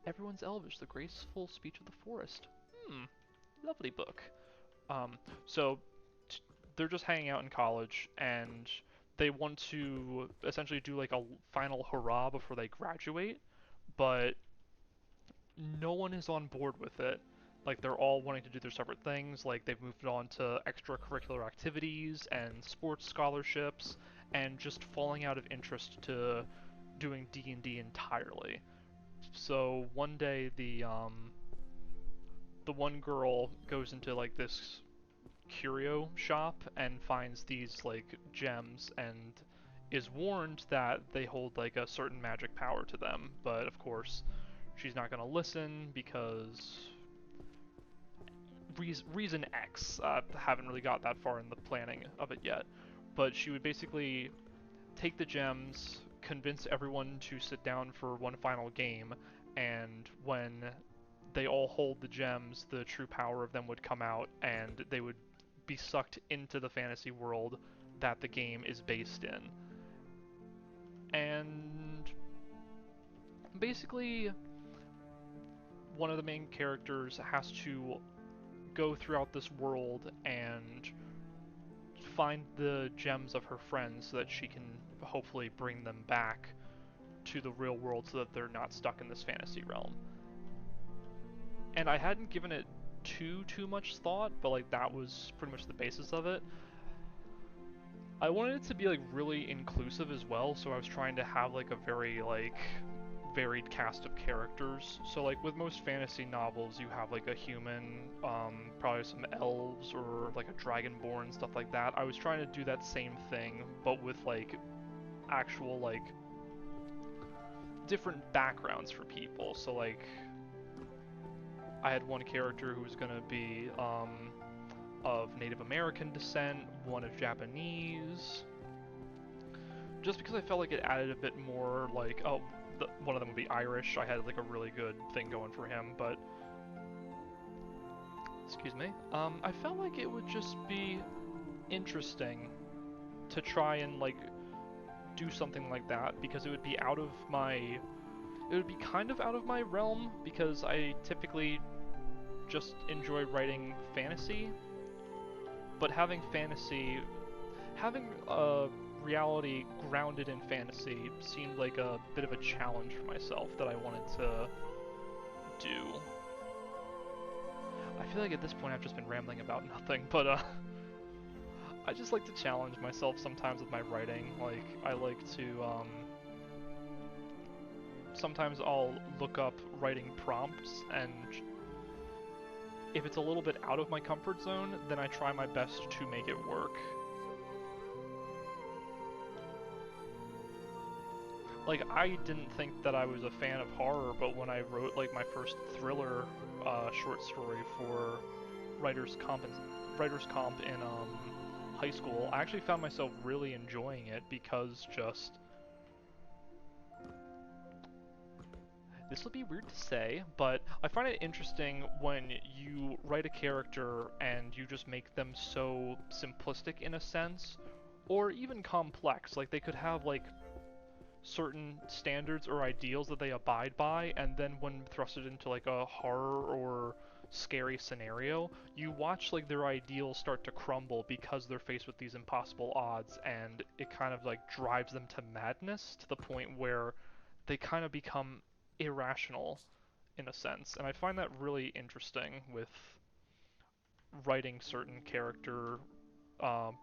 Everyone's Elvish, the graceful speech of the forest. Lovely book. Um, so they're just hanging out in college, and they want to essentially do like a final hurrah before they graduate, but no one is on board with it. Like they're all wanting to do their separate things. Like they've moved on to extracurricular activities and sports scholarships, and just falling out of interest to doing D&D entirely. So one day the one girl goes into like this curio shop and finds these like gems and is warned that they hold like a certain magic power to them, but of course she's not going to listen because reason X. Haven't really got that far in the planning of it yet, but she would basically take the gems, convince everyone to sit down for one final game, and when they all hold the gems, the true power of them would come out, and they would be sucked into the fantasy world that the game is based in. And basically, one of the main characters has to go throughout this world and find the gems of her friends so that she can hopefully bring them back to the real world so that they're not stuck in this fantasy realm. And I hadn't given it too much thought, but like that was pretty much the basis of it. I wanted it to be like really inclusive as well, so I was trying to have like a very like varied cast of characters. So like with most fantasy novels, you have like a human, probably some elves or like a dragonborn, stuff like that. I was trying to do that same thing, but with like actual like different backgrounds for people. So like I had one character who was gonna be of Native American descent, one of Japanese, just because I felt like it added a bit more, like, oh, one of them would be Irish. I had like a really good thing going for him, but excuse me. I felt like it would just be interesting to try and like do something like that because it would be kind of out of my realm because I typically just enjoy writing fantasy, but having reality grounded in fantasy seemed like a bit of a challenge for myself that I wanted to do. I feel like at this point I've just been rambling about nothing, but I just like to challenge myself sometimes with my writing. Like, I like to, sometimes I'll look up writing prompts, and if it's a little bit out of my comfort zone, then I try my best to make it work. Like, I didn't think that I was a fan of horror, but when I wrote, like, my first thriller short story for Writers' Comp in high school, I actually found myself really enjoying it because just... This will be weird to say, but I find it interesting when you write a character and you just make them so simplistic in a sense, or even complex. Like, they could have, like, certain standards or ideals that they abide by, and then when thrusted into like a horror or scary scenario, you watch like their ideals start to crumble because they're faced with these impossible odds, and it kind of like drives them to madness to the point where they kind of become irrational in a sense. And I find that really interesting with writing certain character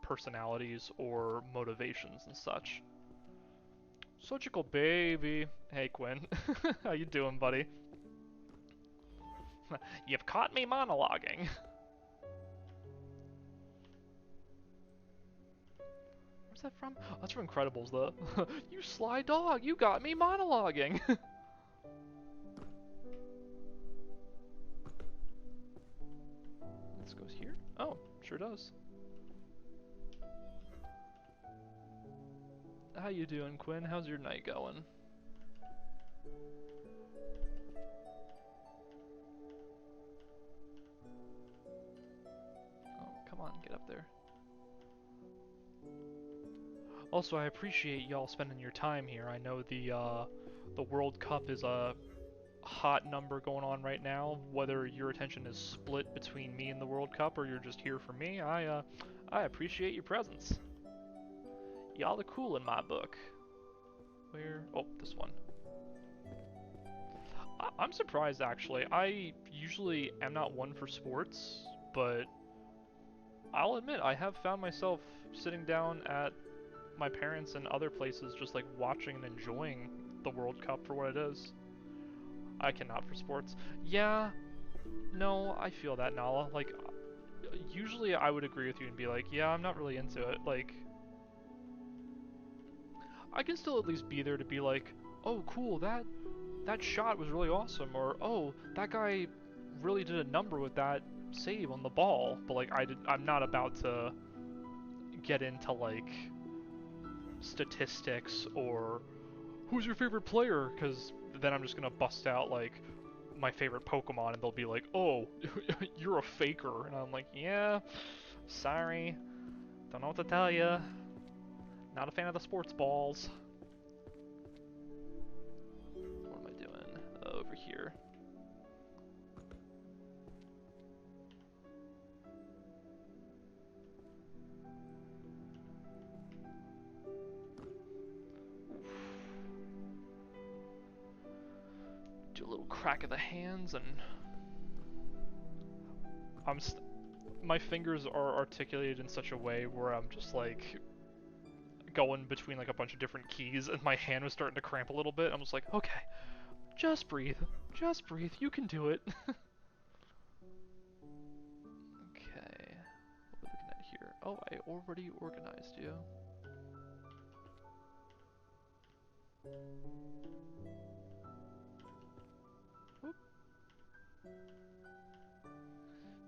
personalities or motivations and such. Surgical baby. Hey, Quinn. How you doing, buddy? You've caught me monologuing. Where's that from? Oh, that's from Incredibles, though. You sly dog, you got me monologuing. This goes here? Oh, sure does. How you doing, Quinn? How's your night going? Oh, come on, get up there. Also, I appreciate y'all spending your time here. I know the World Cup is a hot number going on right now. Whether your attention is split between me and the World Cup or you're just here for me, I appreciate your presence. Y'all are cool in my book. Where? Oh, this one. I'm surprised actually. I usually am not one for sports, but I'll admit I have found myself sitting down at my parents and other places just like watching and enjoying the World Cup for what it is. I cannot for sports. Yeah, no, I feel that, Nala. Like, usually I would agree with you and be like, yeah, I'm not really into it. Like, I can still at least be there to be like, oh, cool, that shot was really awesome, or oh, that guy really did a number with that save on the ball. But like, I'm not about to get into like statistics or who's your favorite player, because then I'm just gonna bust out like my favorite Pokemon and they'll be like, oh, you're a faker, and I'm like, yeah, sorry, don't know what to tell you. Not a fan of the sports balls. What am I doing? Over here. Do a little crack of the hands and my fingers are articulated in such a way where I'm just like going between like a bunch of different keys and my hand was starting to cramp a little bit. I'm just like, okay, just breathe, you can do it. Okay, what are we looking at here? Oh, I already organized you. Whoop.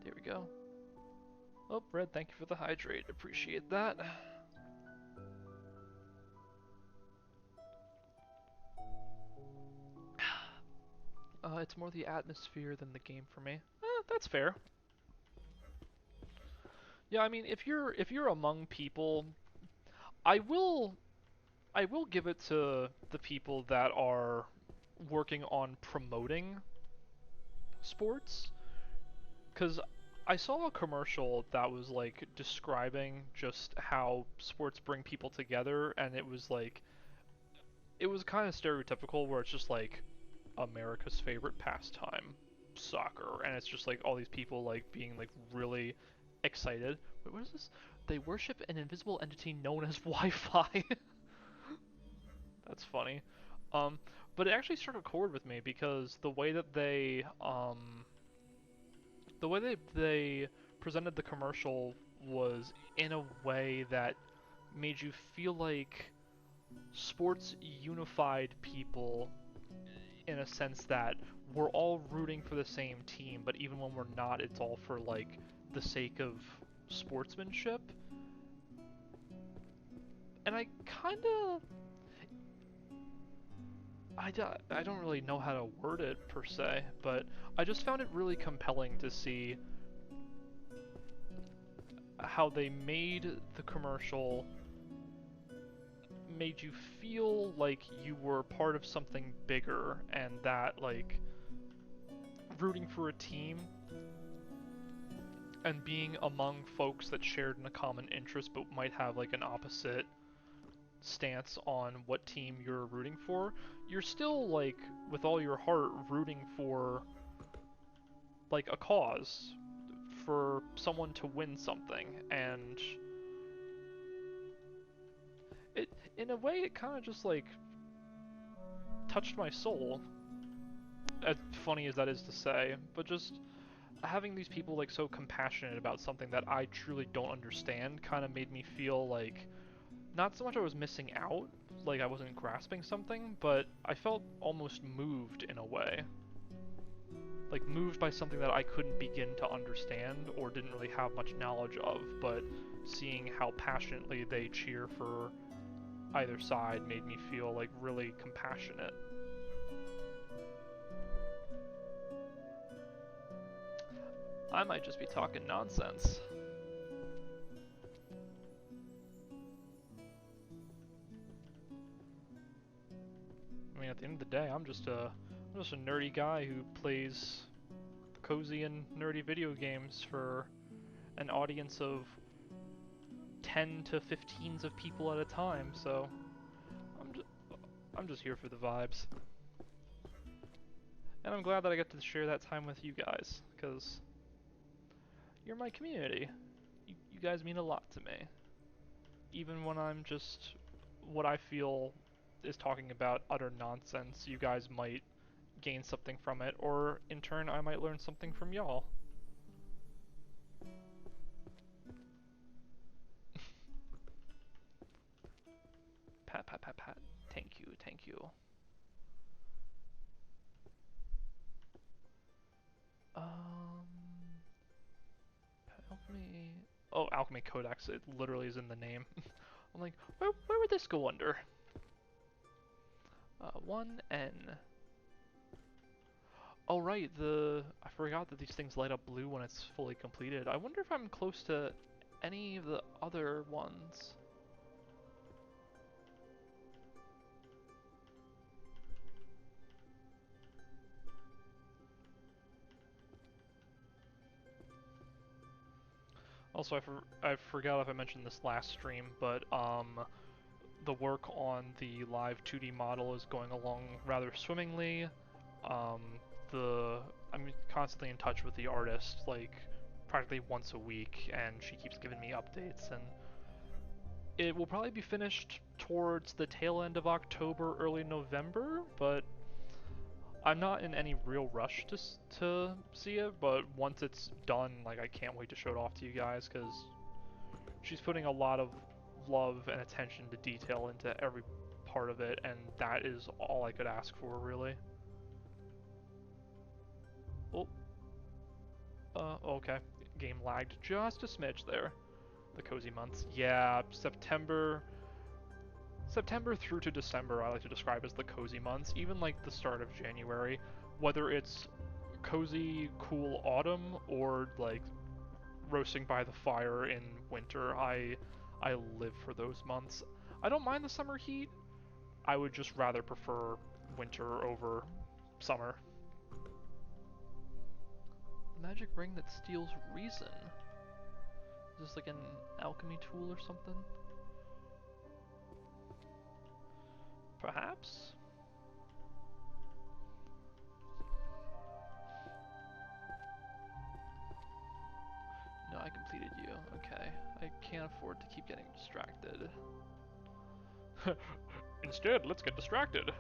There we go. Oh, Red, thank you for the hydrate. Appreciate that. It's more the atmosphere than the game for me. That's fair. Yeah, I mean, if you're among people, I will give it to the people that are working on promoting sports, because I saw a commercial that was like describing just how sports bring people together, and it was like it was kind of stereotypical where it's just like America's favorite pastime, soccer, and it's just like all these people like being like really excited. Wait, what is this? They worship an invisible entity known as Wi-Fi. That's funny. Um, but it actually struck a chord with me because the way they presented the commercial was in a way that made you feel like sports unified people in a sense that we're all rooting for the same team, but even when we're not, it's all for like the sake of sportsmanship. And I kind of I don't really know how to word it per se, but I just found it really compelling to see how they made the commercial made you feel like you were part of something bigger, and that like rooting for a team and being among folks that shared in a common interest but might have like an opposite stance on what team you're rooting for, you're still like with all your heart rooting for like a cause, for someone to win something, and it in a way it kind of just like touched my soul, as funny as that is to say, but just having these people like so compassionate about something that I truly don't understand kind of made me feel like not so much I was missing out, like I wasn't grasping something, but I felt almost moved in a way. Like moved by something that I couldn't begin to understand or didn't really have much knowledge of, but seeing how passionately they cheer for either side made me feel like really compassionate. I might just be talking nonsense. I mean, at the end of the day, I'm just a nerdy guy who plays cozy and nerdy video games for an audience of 10 to 15s of people at a time, so I'm just here for the vibes. And I'm glad that I get to share that time with you guys, because you're my community. You guys mean a lot to me. Even when I'm just what I feel is talking about utter nonsense, you guys might gain something from it, or in turn I might learn something from y'all. Pat, pat, pat, pat. Thank you, thank you. Alchemy... Oh, Alchemy Codex, it literally is in the name. I'm like, where would this go under? 1N. Oh right, I forgot that these things light up blue when it's fully completed. I wonder if I'm close to any of the other ones. Also, I forgot if I mentioned this last stream, but the work on the live 2D model is going along rather swimmingly. Um, I'm constantly in touch with the artist, like practically once a week, and she keeps giving me updates, and it will probably be finished towards the tail end of October, early November, but I'm not in any real rush to see it, but once it's done, like, I can't wait to show it off to you guys, because she's putting a lot of love and attention to detail into every part of it, and that is all I could ask for, really. Oh. Okay. Game lagged just a smidge there. The cozy months. Yeah, September through to December I like to describe as the cozy months, even like the start of January, whether it's cozy, cool autumn or like roasting by the fire in winter. I live for those months. I don't mind the summer heat. I would just rather prefer winter over summer. Magic ring that steals reason. Is this like an alchemy tool or something? Perhaps? No, I completed you. Okay. I can't afford to keep getting distracted. Instead, let's get distracted.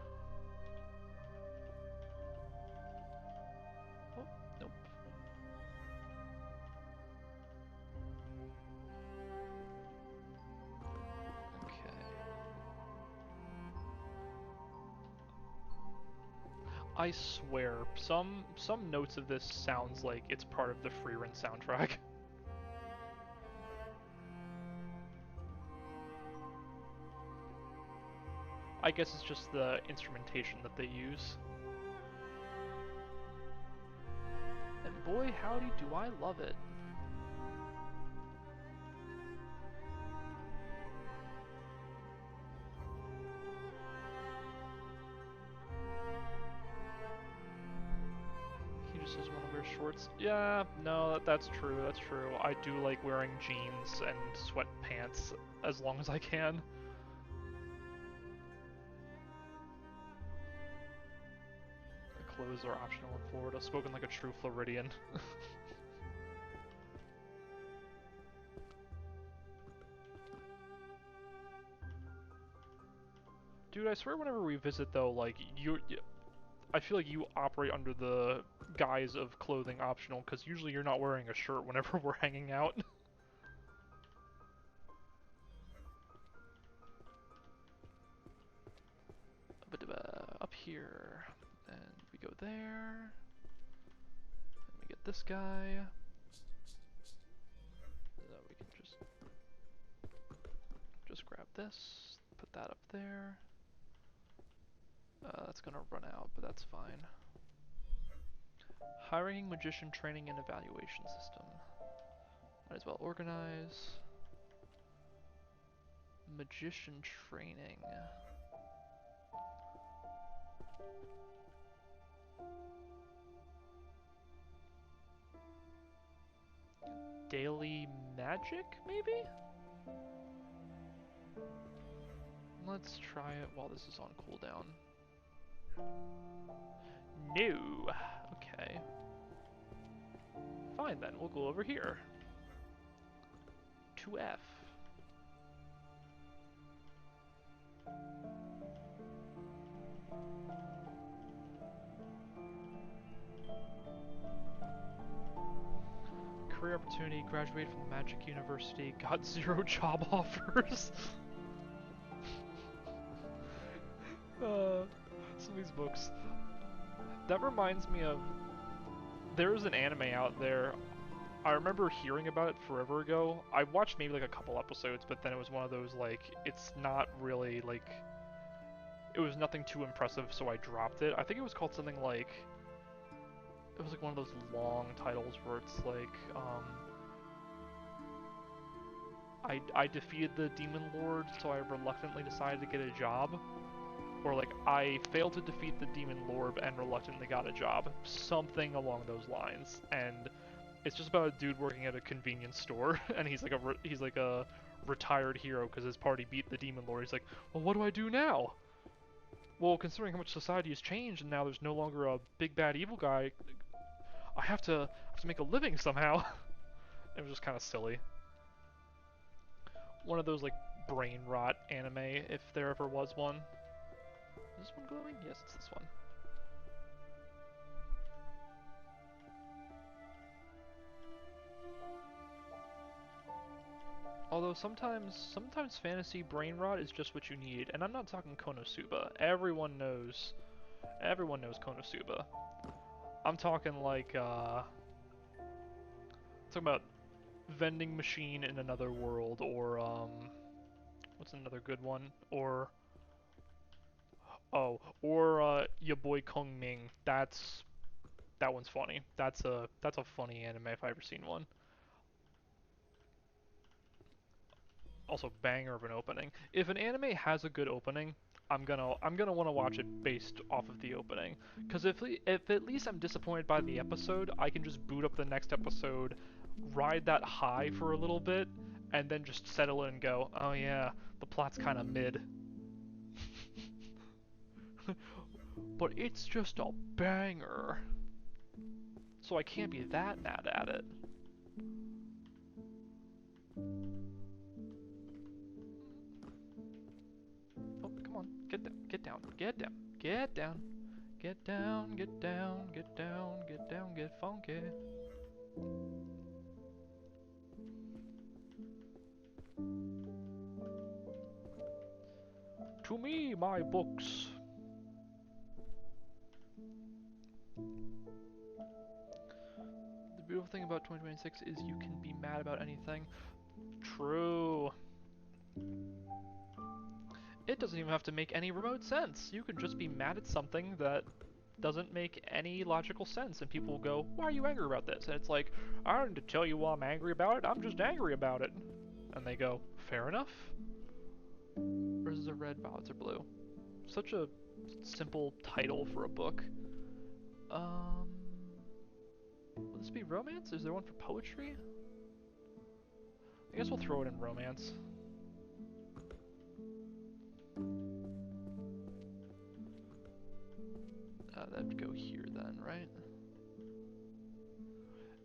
Oh, nope. Okay. I swear, some notes of this sounds like it's part of the Freerun soundtrack. I guess it's just the instrumentation that they use. And boy, howdy do I love it. He just doesn't want to wear shorts. Yeah, no, that's true, that's true. I do like wearing jeans and sweatpants as long as I can. Clothes are optional in Florida. Spoken like a true Floridian. Dude, I swear whenever we visit though, like, I feel like you operate under the guise of clothing optional, because usually you're not wearing a shirt whenever we're hanging out. Up here, and we go there, and we get this guy. So we can just grab this, put that up there. That's gonna run out, but that's fine. Hiring magician training and evaluation system. Might as well organize. Magician training. Daily magic, maybe? Let's try it while this is on cooldown. No! Okay. Fine then, we'll go over here. To F. Career opportunity, graduated from the Magic University, got 0 job offers. Some of these books. That reminds me of, there's an anime out there. I remember hearing about it forever ago. I watched maybe like a couple episodes, but then it was one of those like, it's not really like, it was nothing too impressive, so I dropped it. I think it was called something like, it was like one of those long titles where it's like, I defeated the Demon Lord, so I reluctantly decided to get a job. Or like, I failed to defeat the Demon Lord and reluctantly got a job. Something along those lines. And it's just about a dude working at a convenience store, and he's like a retired hero because his party beat the Demon Lord. He's like, well, what do I do now? Well, considering how much society has changed and now there's no longer a big bad evil guy, I have to make a living somehow. It was just kind of silly. One of those like brain rot anime, if there ever was one. Is this one glowing? Yes, it's this one. Although sometimes fantasy brain rot is just what you need, and I'm not talking Konosuba. Everyone knows Konosuba. I'm talking like talking about Vending Machine in Another World, or what's another good one? Or Ya Boy Kung Ming. That one's funny. That's a funny anime if I ever seen one. Also, banger of an opening. If an anime has a good opening, I'm gonna want to watch it based off of the opening. Because if at least I'm disappointed by the episode, I can just boot up the next episode, ride that high for a little bit, and then just settle in and go, oh yeah, the plot's kind of mid. But it's just a banger. So I can't be that mad at it. Oh, come on. Get down. Get down. Get down. Get down. Get down. Get down. Get down. Get down. Get funky. To me, my books. The beautiful thing about 2026 is you can be mad about anything. True. It doesn't even have to make any remote sense. You can just be mad at something that doesn't make any logical sense, and people will go, why are you angry about this? And it's like, I don't need to tell you why I'm angry about it, I'm just angry about it. And they go, fair enough? Roses are red, violets are blue. Such a simple title for a book. Will this be romance? Is there one for poetry? I guess we'll throw it in romance. That'd go here then, right?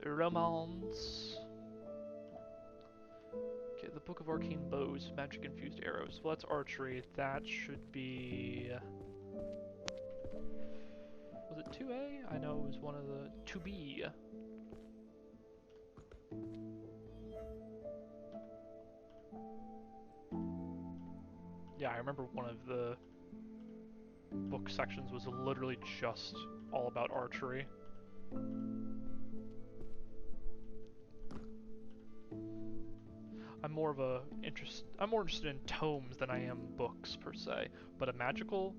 Romance. Okay, the Book of Arcane Bows, Magic-Infused Arrows. Well, that's archery. That should be... Was it 2A? I know it was one of the... 2B. Yeah, I remember one of the book sections was literally just all about archery. I'm more interested in tomes than I am books per se. But a magical,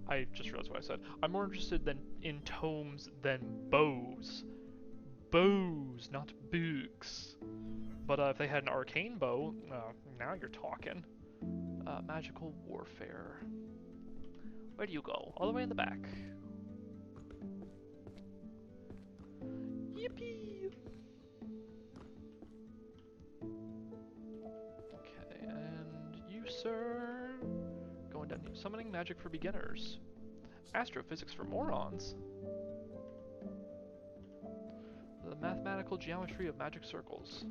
I just realized what I said. I'm more interested in tomes than bows. Bows, not books. But if they had an arcane bow, now you're talking. Magical warfare. Where do you go? All the way in the back. Yippee! Okay, and you, sir. Going down here. Summoning magic for beginners. Astrophysics for morons. The mathematical geometry of magic circles.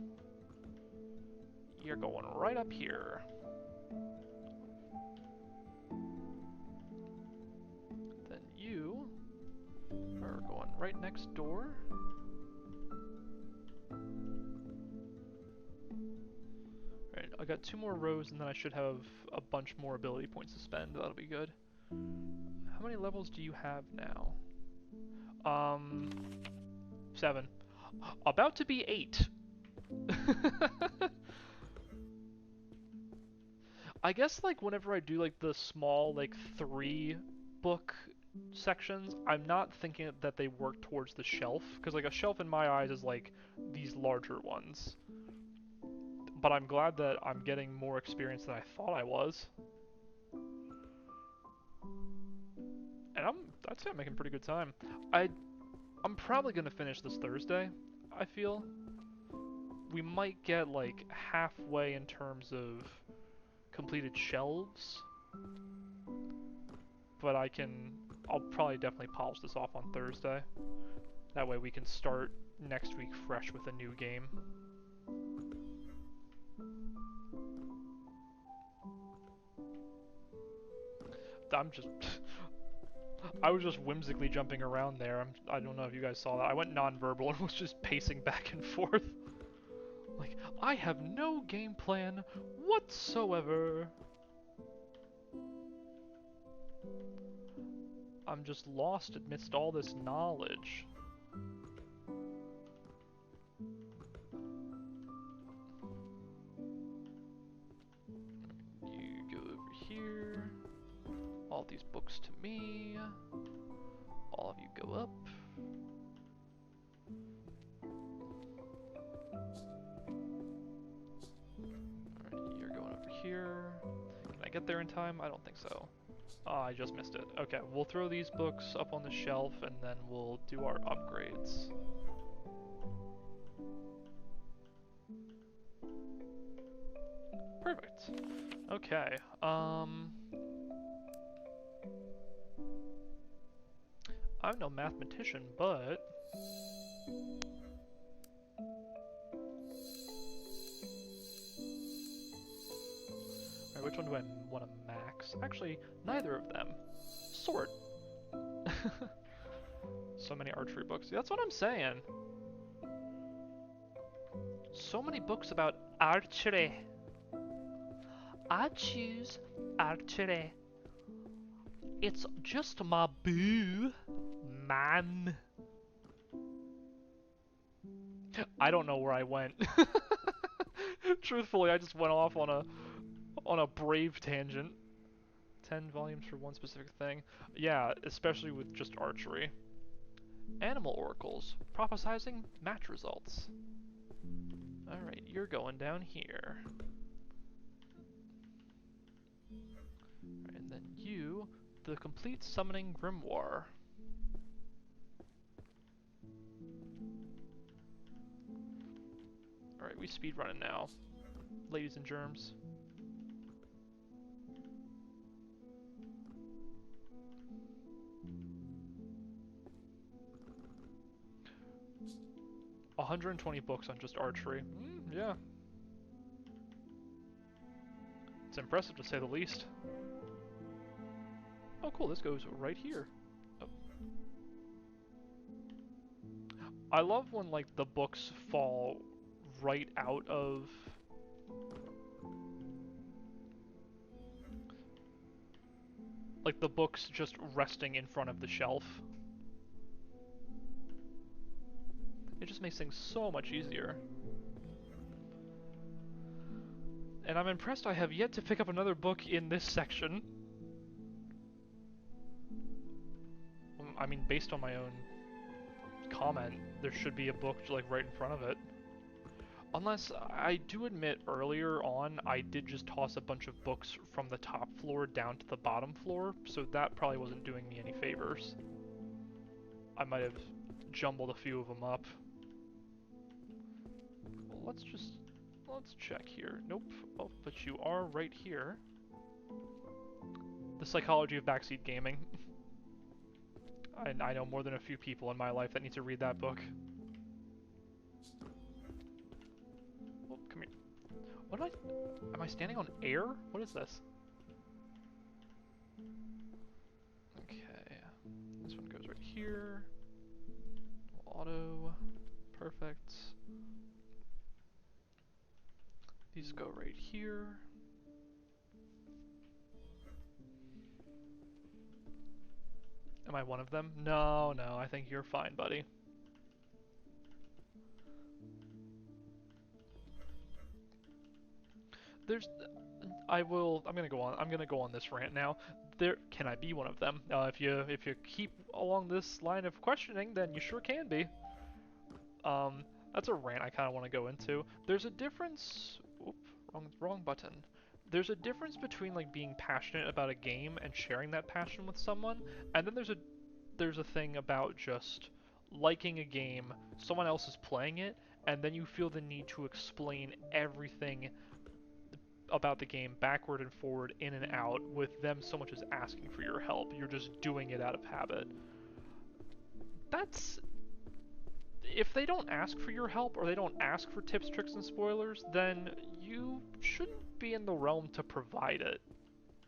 You're going right up here. Then you are going right next door. Alright, I got 2 more rows and then I should have a bunch more ability points to spend. That'll be good. How many levels do you have now? 7. About to be 8. I guess like whenever I do like the small like 3 book sections, I'm not thinking that they work towards the shelf, because like a shelf in my eyes is like these larger ones. But I'm glad that I'm getting more experience than I thought I was. And I'd say I'm making pretty good time. I'm probably gonna finish this Thursday, I feel. We might get like halfway in terms of completed shelves, but I'll probably definitely polish this off on Thursday. That way we can start next week fresh with a new game. I was just whimsically jumping around there. I don't know if you guys saw that. I went non-verbal and was just pacing back and forth. Like, I have no game plan whatsoever. I'm just lost amidst all this knowledge. You go over here. All these books to me. All of you go up. Alright, you're going over here. Can I get there in time? I don't think so. Oh, I just missed it. Okay, we'll throw these books up on the shelf and then we'll do our upgrades. Perfect. Okay, I'm no mathematician, but... Alright, which one do I want to max? Actually, neither of them. Sword. So many archery books. That's what I'm saying. So many books about archery. I choose archery. It's just my boo, man. I don't know where I went. Truthfully, I just went off on a brave tangent. 10 volumes for one specific thing. Yeah, especially with just archery. Animal oracles, prophesizing match results. Alright, you're going down here. Alright, and then you, the complete summoning grimoire. Alright, we speedrunning now, ladies and germs. $120 books on just archery. Yeah. It's impressive to say the least. Oh cool, this goes right here. Oh. I love when like the books fall right out of like the books just resting in front of the shelf. It just makes things so much easier. And I'm impressed I have yet to pick up another book in this section. I mean, based on my own comment, there should be a book like right in front of it. Unless, I do admit earlier on, I did just toss a bunch of books from the top floor down to the bottom floor, so that probably wasn't doing me any favors. I might have jumbled a few of them up. Well, let's check here. Nope. Oh, but you are right here. The Psychology of Backseat Gaming. I know more than a few people in my life that need to read that book. Oh, come here. What am I standing on air? What is this? Okay. This one goes right here. Auto. Perfect. These go right here. Am I one of them? No, I think you're fine, buddy. I'm gonna go on this rant now. Can I be one of them? If you keep along this line of questioning, then you sure can be. That's a rant I kind of want to go into. There's a difference. Oop, wrong button. There's a difference between like being passionate about a game and sharing that passion with someone, and then there's a thing about just liking a game, someone else is playing it, and then you feel the need to explain everything about the game backward and forward, in and out, with them so much as asking for your help. You're just doing it out of habit. That's... If they don't ask for your help, or they don't ask for tips, tricks, and spoilers, then you shouldn't be in the realm to provide it,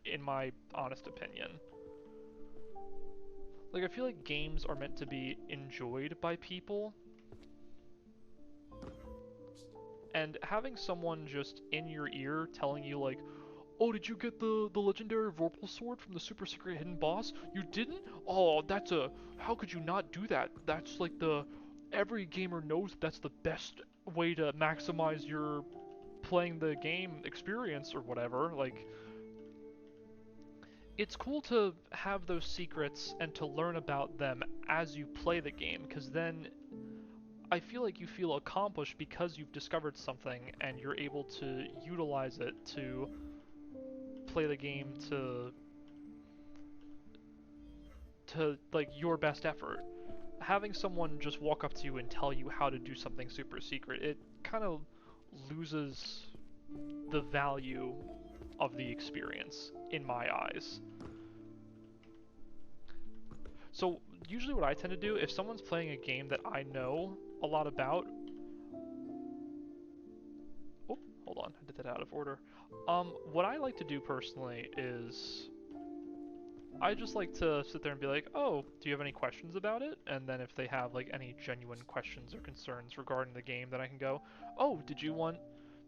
in my honest opinion. Like, I feel like games are meant to be enjoyed by people, and having someone just in your ear telling you, like, oh, did you get the legendary Vorpal sword from the super secret hidden boss? You didn't? Oh, how could you not do that? That's like every gamer knows that's the best way to maximize your playing the game experience or whatever. Like, it's cool to have those secrets and to learn about them as you play the game, because then I feel like you feel accomplished because you've discovered something and you're able to utilize it to play the game to like your best effort. Having someone just walk up to you and tell you how to do something super secret, it kind of loses the value of the experience in my eyes. So usually what I tend to do, if someone's playing a game that I know a lot about... Oh, hold on, I did that out of order. What I like to do personally is I just like to sit there and be like, oh, do you have any questions about it? And then if they have like any genuine questions or concerns regarding the game, then I can go, oh, did you want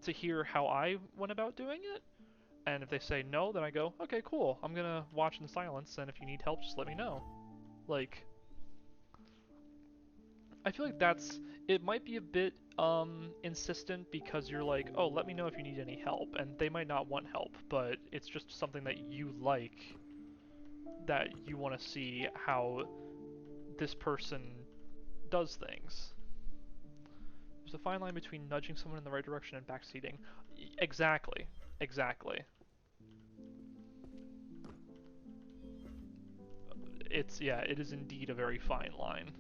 to hear how I went about doing it? And if they say no, then I go, okay, cool, I'm gonna watch in silence, and if you need help, just let me know. Like, I feel like it might be a bit insistent because you're like, oh, let me know if you need any help, and they might not want help, but it's just something that you like, that you want to see how this person does things. There's a fine line between nudging someone in the right direction and backseating. Exactly. It is indeed a very fine line.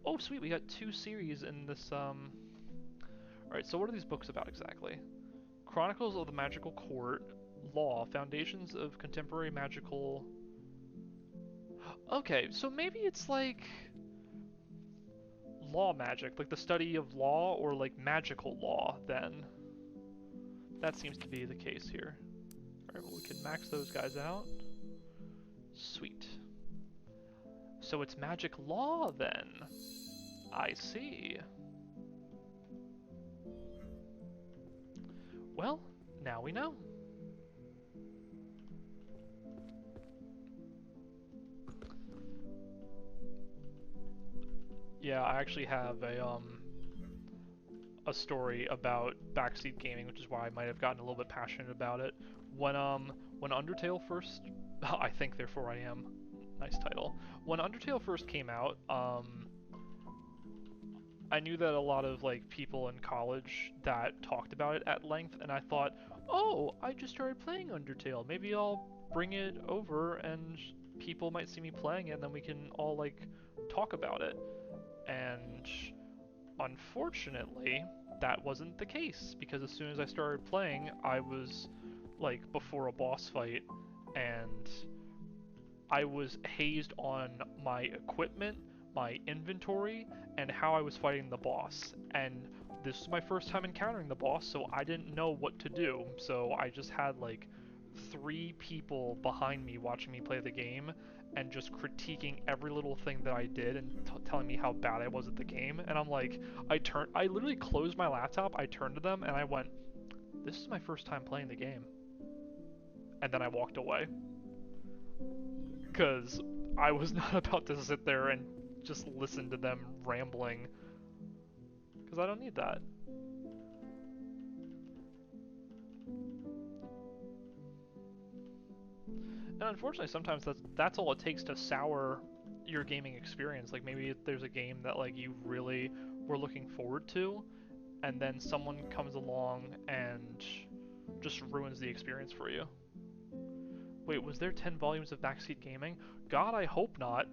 Oh, sweet, we got 2 series in this, Alright, so what are these books about exactly? Chronicles of the Magical Court, Law, Foundations of Contemporary Magical... Okay, so maybe it's like... law magic, like the study of law, or like magical law, then. That seems to be the case here. Alright, well, we can max those guys out. Sweet. So it's magic law, then. I see. Well, now we know. Yeah, I actually have a story about backseat gaming, which is why I might have gotten a little bit passionate about it. When Undertale first, I think therefore I am, nice title. When Undertale first came out, I knew that a lot of like people in college that talked about it at length, and I thought, oh, I just started playing Undertale. Maybe I'll bring it over and people might see me playing it, and then we can all like talk about it. And unfortunately, that wasn't the case, because as soon as I started playing, I was like before a boss fight, and I was hazed on my equipment, my inventory, and how I was fighting the boss. And this was my first time encountering the boss, so I didn't know what to do. So I just had like 3 people behind me watching me play the game and just critiquing every little thing that I did and telling me how bad I was at the game. And I'm like, I literally closed my laptop, I turned to them, and I went, this is my first time playing the game. And then I walked away. Because I was not about to sit there and just listen to them rambling. Because I don't need that. And unfortunately, sometimes that's all it takes to sour your gaming experience. Like maybe there's a game that like you really were looking forward to, and then someone comes along and just ruins the experience for you. Wait, was there 10 volumes of Backseat Gaming? God, I hope not.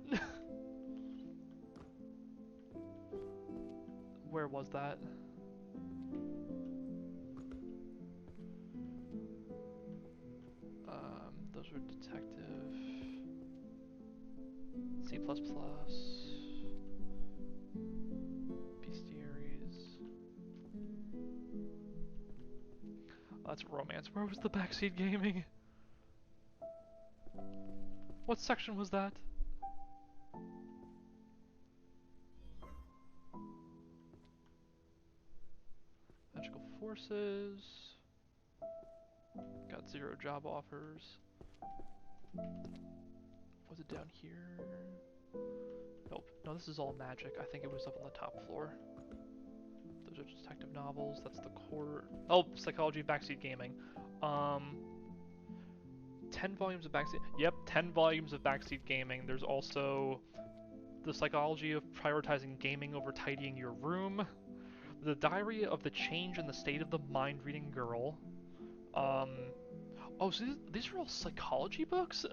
Where was that? Those were detective, C++, bestiaries. Oh, that's romance. Where was the Backseat Gaming? What section was that? Magical Forces. Got 0 job offers. Was it down here? Nope. No, this is all magic. I think it was up on the top floor. Those are detective novels. That's the court. Oh, Psychology of Backseat Gaming. 10 volumes of Backseat. Yep, 10 volumes of Backseat Gaming. There's also The Psychology of Prioritizing Gaming Over Tidying Your Room. The Diary of the Change in the State of the Mind-Reading Girl. Oh, so these are all psychology books?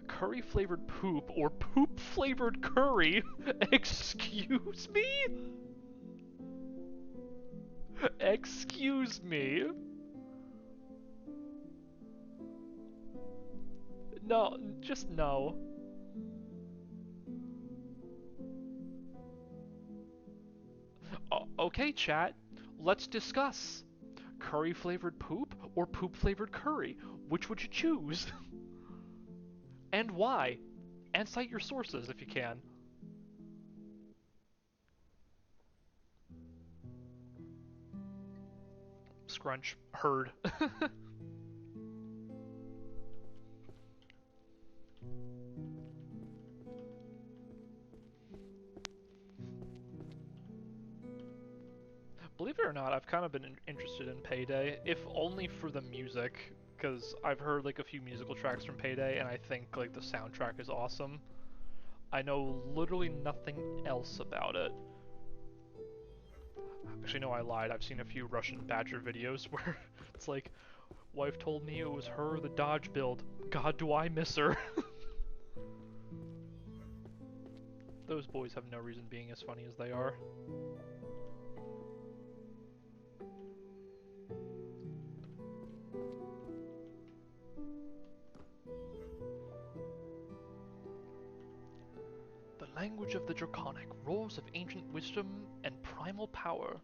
Curry-flavored poop, or poop-flavored curry? Excuse me? Excuse me? No, just no. Okay, chat. Let's discuss. Curry-flavored poop or poop-flavored curry? Which would you choose? And why? And cite your sources if you can. Scrunch. Heard. Believe it or not, I've kind of been interested in Payday, if only for the music, because I've heard like a few musical tracks from Payday, and I think like the soundtrack is awesome. I know literally nothing else about it. Actually, no, I lied. I've seen a few Russian Badger videos where it's like, wife told me it was her, the Dodge build. God, do I miss her. Those boys have no reason being as funny as they are. The language of the Draconic, roars of ancient wisdom and primal power.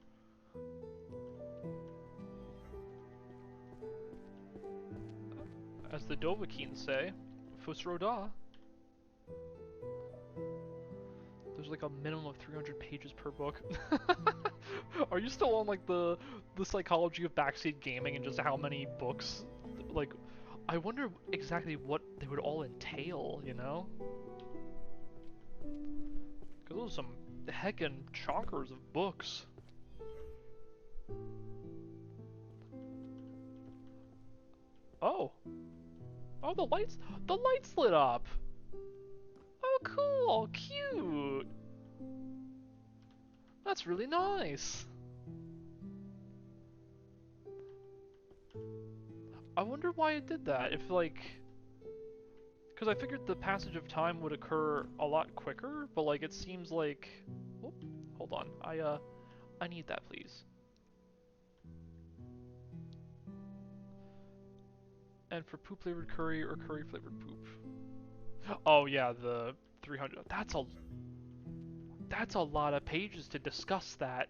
As the Dovahkiin say, Fusroda. There's like a minimum of 300 pages per book. Are you still on like the psychology of backseat gaming and just how many books? Like, I wonder exactly what they would all entail, you know? Because those are some heckin' chonkers of books. Oh. Oh, the lights lit up. Oh, cool, cute. That's really nice. I wonder why it did that. If like, because I figured the passage of time would occur a lot quicker, but like it seems like, oh, hold on, I need that, please. And for poop flavored curry or curry flavored poop. Oh yeah, the 300. That's a lot of pages to discuss that.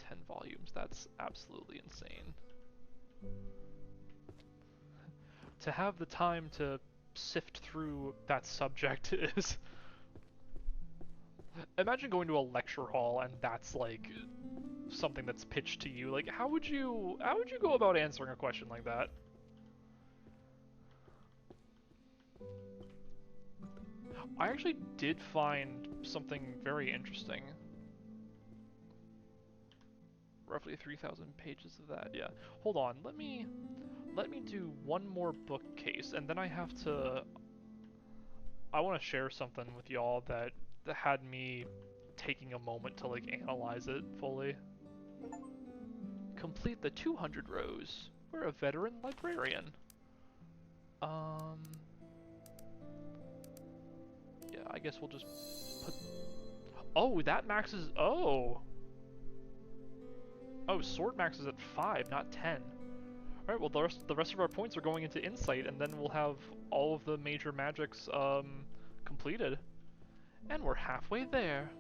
10 volumes. That's absolutely insane. To have the time to sift through that subject is. Imagine going to a lecture hall and that's like something that's pitched to you. Like, how would you go about answering a question like that? I actually did find something very interesting. Roughly 3,000 pages of that. Yeah. Hold on. Let me do one more bookcase, and then I want to share something with y'all that had me taking a moment to like analyze it fully. Complete the 200 rows. We're a veteran librarian. Yeah, I guess we'll just put. Oh, that maxes. Oh. Oh, sword maxes at 5, not 10. Alright, well the rest of our points are going into insight, and then we'll have all of the major magics completed. And we're halfway there.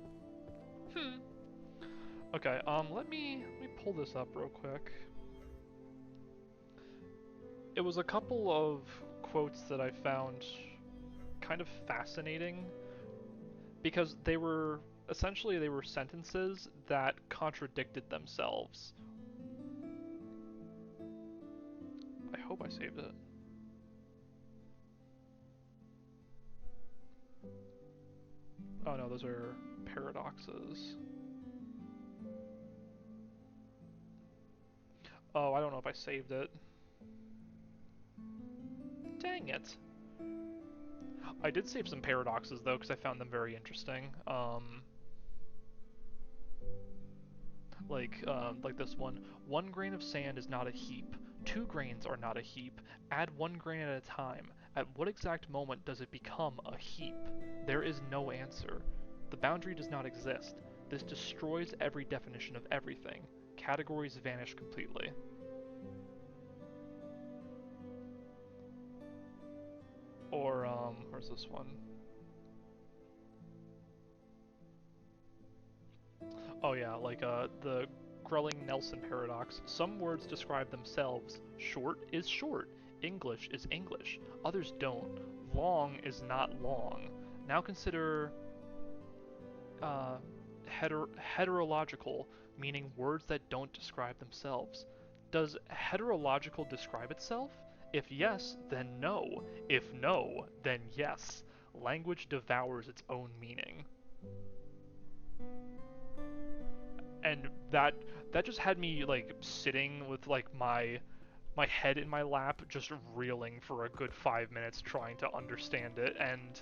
Okay, let me pull this up real quick. It was a couple of quotes that I found kind of fascinating because they were essentially sentences that contradicted themselves. I hope I saved it. Oh no, those are paradoxes. Oh, I don't know if I saved it. Dang it. I did save some paradoxes though, because I found them very interesting. Like this one. 1 grain of sand is not a heap. 2 grains are not a heap. Add 1 grain at a time. At what exact moment does it become a heap? There is no answer. The boundary does not exist. This destroys every definition of everything. Categories vanish completely. Or, where's this one? Oh yeah, like, the Grelling-Nelson paradox. Some words describe themselves. Short is short. English is English. Others don't. Long is not long. Now consider, heterological, meaning words that don't describe themselves. Does heterological describe itself? If yes, then no. If no, then yes. Language devours its own meaning. And that just had me like sitting with like my head in my lap, just reeling for a good 5 minutes trying to understand it. And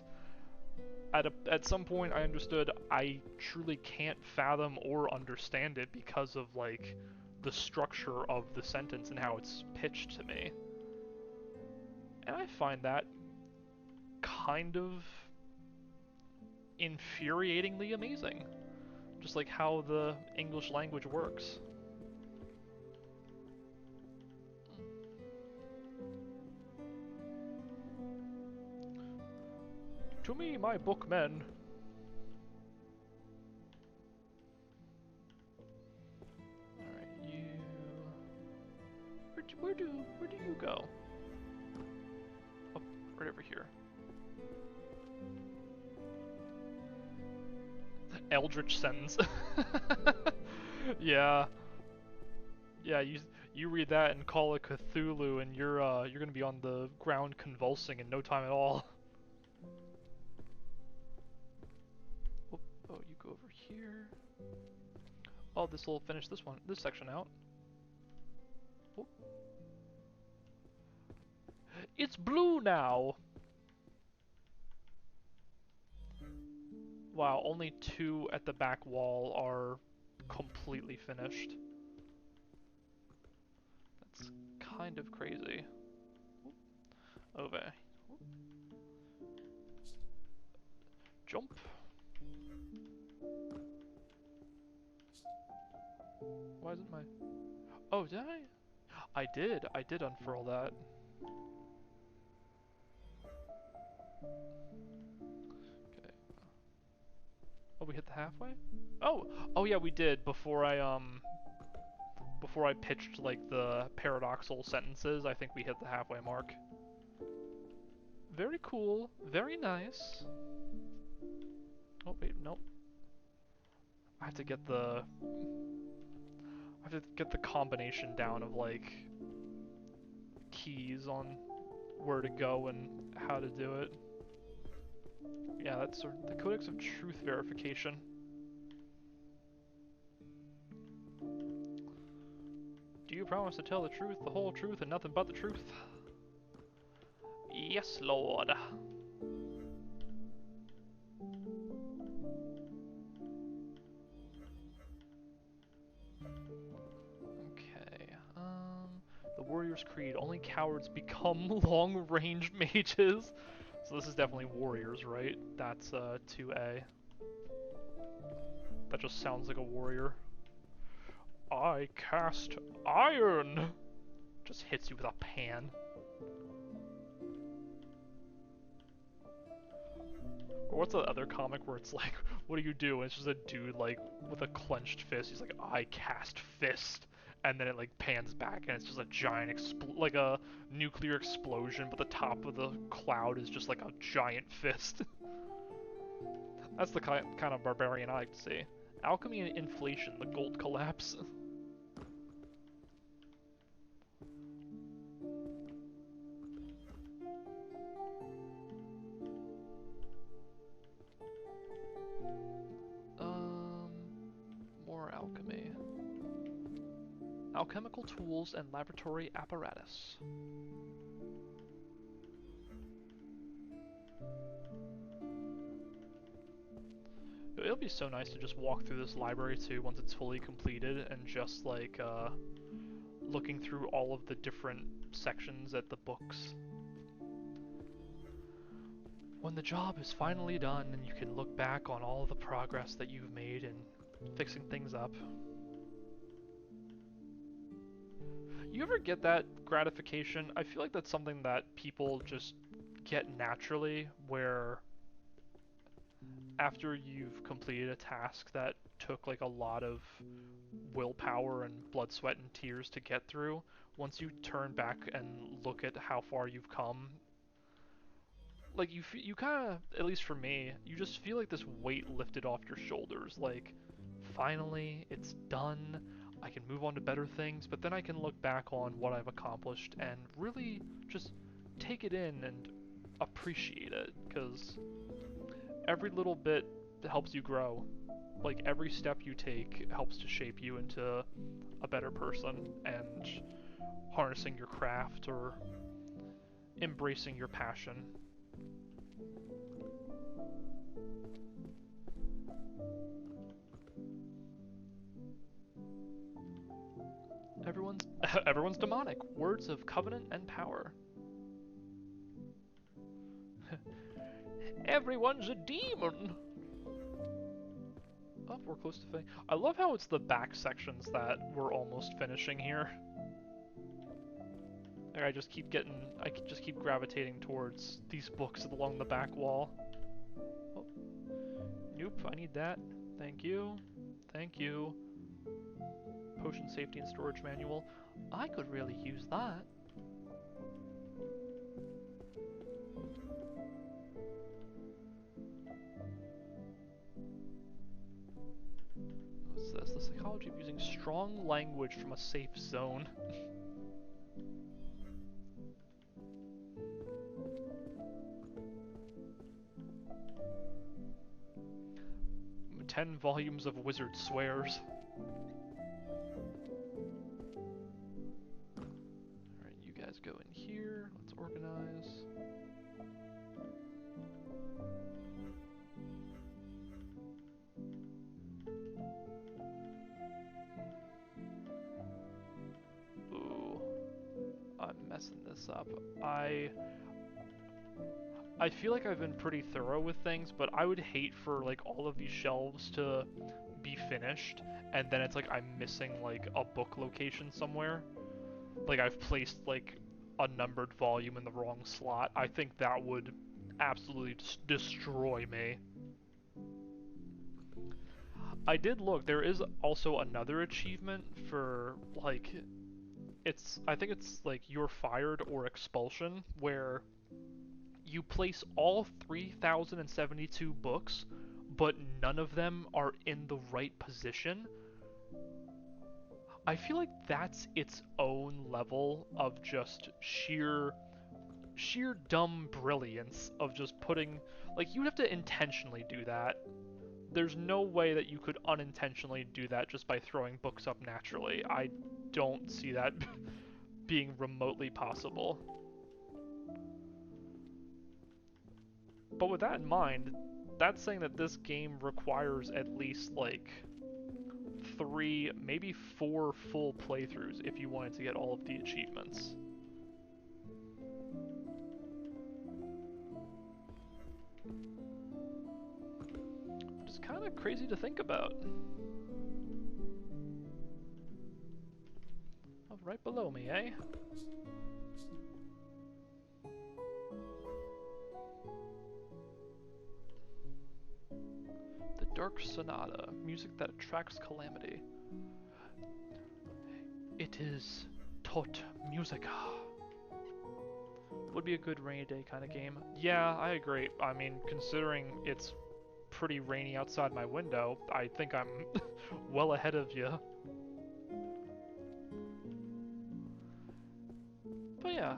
at some point I understood I truly can't fathom or understand it because of like the structure of the sentence and how it's pitched to me. And I find that kind of infuriatingly amazing. Just like how the English language works. To me, my bookmen. Alright, you... Where do you go? Oh, right over here. Eldritch sentence. Yeah. Yeah, you read that and call it Cthulhu, and you're gonna be on the ground convulsing in no time at all. Oh, oh, you go over here. Oh, this will finish this section out. Oh. It's blue now! Wow, only 2 at the back wall are completely finished. That's kind of crazy. Over. Jump. Why isn't my... Oh, did I? I did unfurl that. Okay. Oh, we hit the halfway? Oh! Oh yeah, we did before I pitched, like, the paradoxal sentences. I think we hit the halfway mark. Very cool. Very nice. Oh, wait, nope. I have to get the... I have to get the combination down of, like, keys on where to go and how to do it. Yeah, that's sort of the Codex of Truth Verification. Do you promise to tell the truth, the whole truth, and nothing but the truth? Yes, Lord. Okay, the Warrior's Creed. Only cowards become long-range mages. So this is definitely Warriors, right? That's, 2A. That just sounds like a warrior. I cast iron! Just hits you with a pan. Or what's the other comic where it's like, what do you do? And it's just a dude, like, with a clenched fist. He's like, I cast fist. And then it, like, pans back, and it's just a giant, like a nuclear explosion, but the top of the cloud is just like a giant fist. That's the kind of barbarian I like to see. Alchemy and inflation, the gold collapse. More alchemy. Alchemical tools and laboratory apparatus. It'll be so nice to just walk through this library too once it's fully completed and just like looking through all of the different sections at the books. When the job is finally done and you can look back on all the progress that you've made in fixing things up. You ever get that gratification? I feel like that's something that people just get naturally, where after you've completed a task that took like a lot of willpower and blood, sweat, and tears to get through, once you turn back and look at how far you've come, like you kind of, at least for me, you just feel like this weight lifted off your shoulders, like finally it's done, I can move on to better things, but then I can look back on what I've accomplished and really just take it in and appreciate it, because every little bit helps you grow. Like every step you take helps to shape you into a better person, and harnessing your craft or embracing your passion. Everyone's demonic. Words of covenant and power. Everyone's a demon. Oh, we're close to finishing. I love how it's the back sections that we're almost finishing here. Like I just keep gravitating towards these books along the back wall. Oh. Nope, I need that. Thank you. Thank you. Potion safety and storage manual. I could really use that. What's this? The Guilty of using strong language from a safe zone. 10 volumes of wizard swears. Alright, you guys go in here. Let's organize. Ooh. I'm messing this up. I feel like I've been pretty thorough with things, but I would hate for like all of these shelves to be finished and then it's like I'm missing like a book location somewhere. Like I've placed like a numbered volume in the wrong slot. I think that would absolutely destroy me. I did look, there is also another achievement for like I think it's like you're fired or expulsion, where you place all 3,072 books, but none of them are in the right position. I feel like that's its own level of just sheer dumb brilliance of just putting, like, you have to intentionally do that. There's no way that you could unintentionally do that just by throwing books up naturally. I don't see that being remotely possible. But with that in mind, that's saying that this game requires at least like 3, maybe 4 full playthroughs if you wanted to get all of the achievements. Which is kind of crazy to think about. Oh, right below me, eh? The Dark Sonata, music that attracts calamity. It is tot musica. Would be a good rainy day kind of game. Yeah, I agree. I mean, considering it's pretty rainy outside my window, I think I'm well ahead of you. But yeah,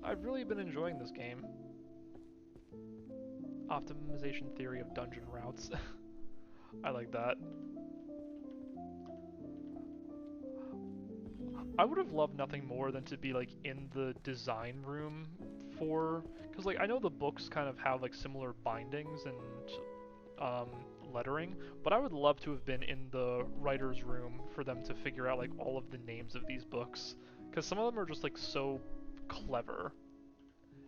I've really been enjoying this game. Optimization theory of dungeon routes. I like that. I would have loved nothing more than to be like in the design room for, because like I know the books kind of have like similar bindings and lettering, but I would love to have been in the writer's room for them to figure out like all of the names of these books, because some of them are just like so clever,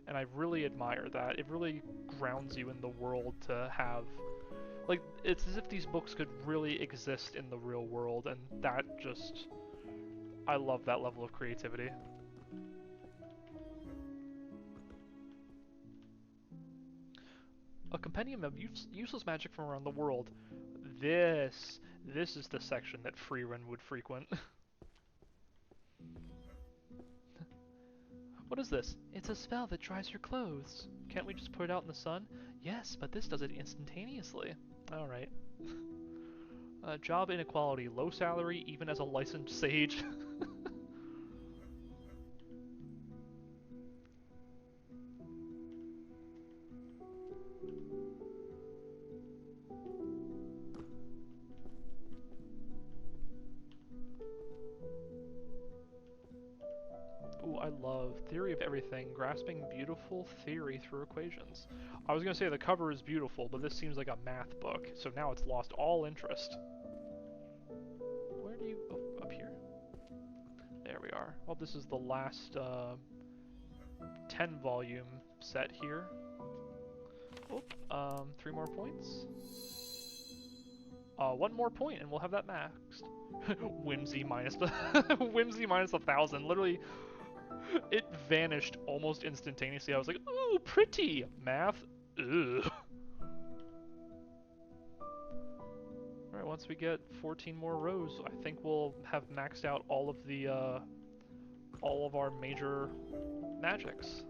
and I really admire that. It really grounds you in the world to have, like, it's as if these books could really exist in the real world, and that just, I love that level of creativity. A compendium of useless magic from around the world. This is the section that Freeran would frequent. What is this? It's a spell that dries your clothes. Can't we just put it out in the sun? Yes, but this does it instantaneously. Alright. Job inequality. Low salary, even as a licensed sage. Ooh, I love Theory of Everything, grasping beautiful theory through equations. I was gonna say the cover is beautiful, but this seems like a math book, so now it's lost all interest. Where do you... oh, up here. There we are. Well, this is the last 10 volume set here. Oh, 3 more points. 1 more point and we'll have that maxed. Whimsy minus Whimsy minus 1,000. Literally, it vanished almost instantaneously. I was like, ooh, pretty! Math? Ugh. Alright, once we get 14 more rows, I think we'll have maxed out all of our major magics.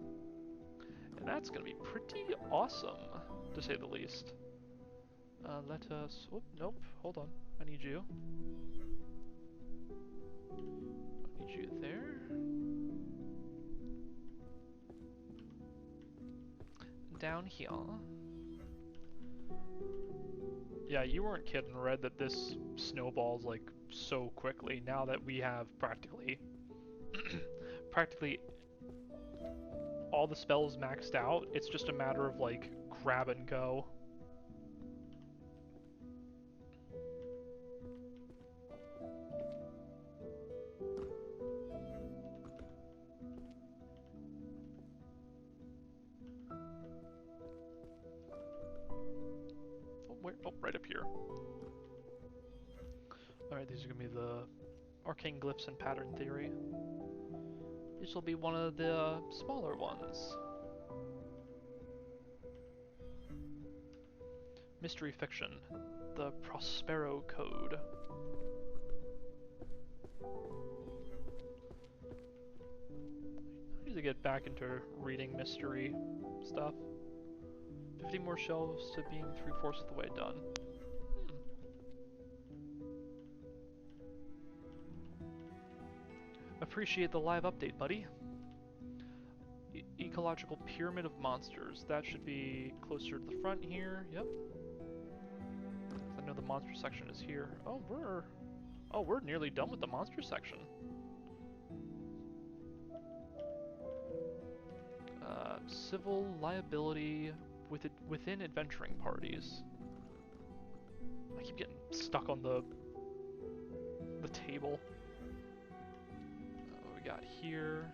And that's gonna be pretty awesome, to say the least. Let us... Whoop, nope, hold on. I need you. I need you there. Down here. Yeah, you weren't kidding, Red, that this snowballs like so quickly now that we have practically practically all the spells maxed out. It's just a matter of like grab and go. Oh, where? Oh, right up here. Alright, these are gonna be the arcane glyphs and pattern theory. This will be one of the smaller ones. Mystery fiction. The Prospero Code. I need to get back into reading mystery stuff. 50 more shelves to being 3/4 of the way done. Appreciate the live update, buddy. Ecological pyramid of monsters. That should be closer to the front here. Yep. I know the monster section is here. Oh, we're nearly done with the monster section. Civil liability within adventuring parties. I keep getting stuck on the table. What we got here?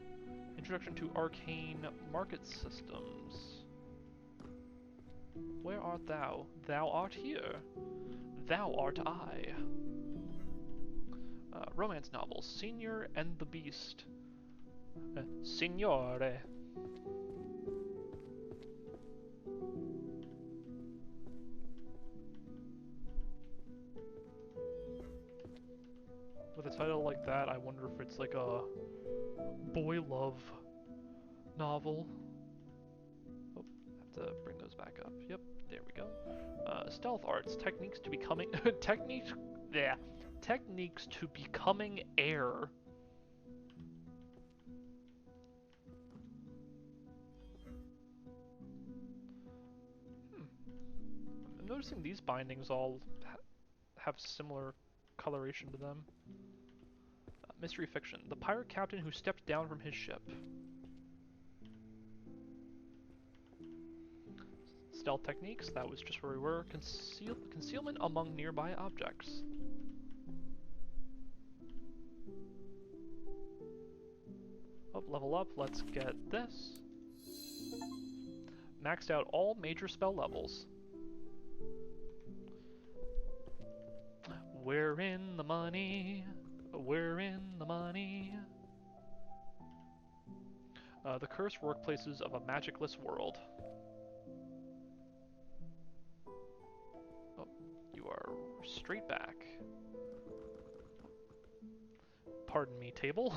Introduction to Arcane Market Systems. Where art thou? Thou art here. Thou art I. Romance novels. Senior and the Beast. Signore. With a title like that, I wonder if it's like a boy love novel. Oh, have to bring those back up. Yep, there we go. Stealth arts, techniques to becoming techniques to becoming heir. I'm noticing these bindings all have similar coloration to them. Mystery fiction, the pirate captain who stepped down from his ship. Stealth techniques, that was just where we were. Concealment among nearby objects. Oh, level up, let's get this. Maxed out all major spell levels. We're in the money. We're in the money. The cursed workplaces of a magicless world. Oh, you are straight back. Pardon me, table.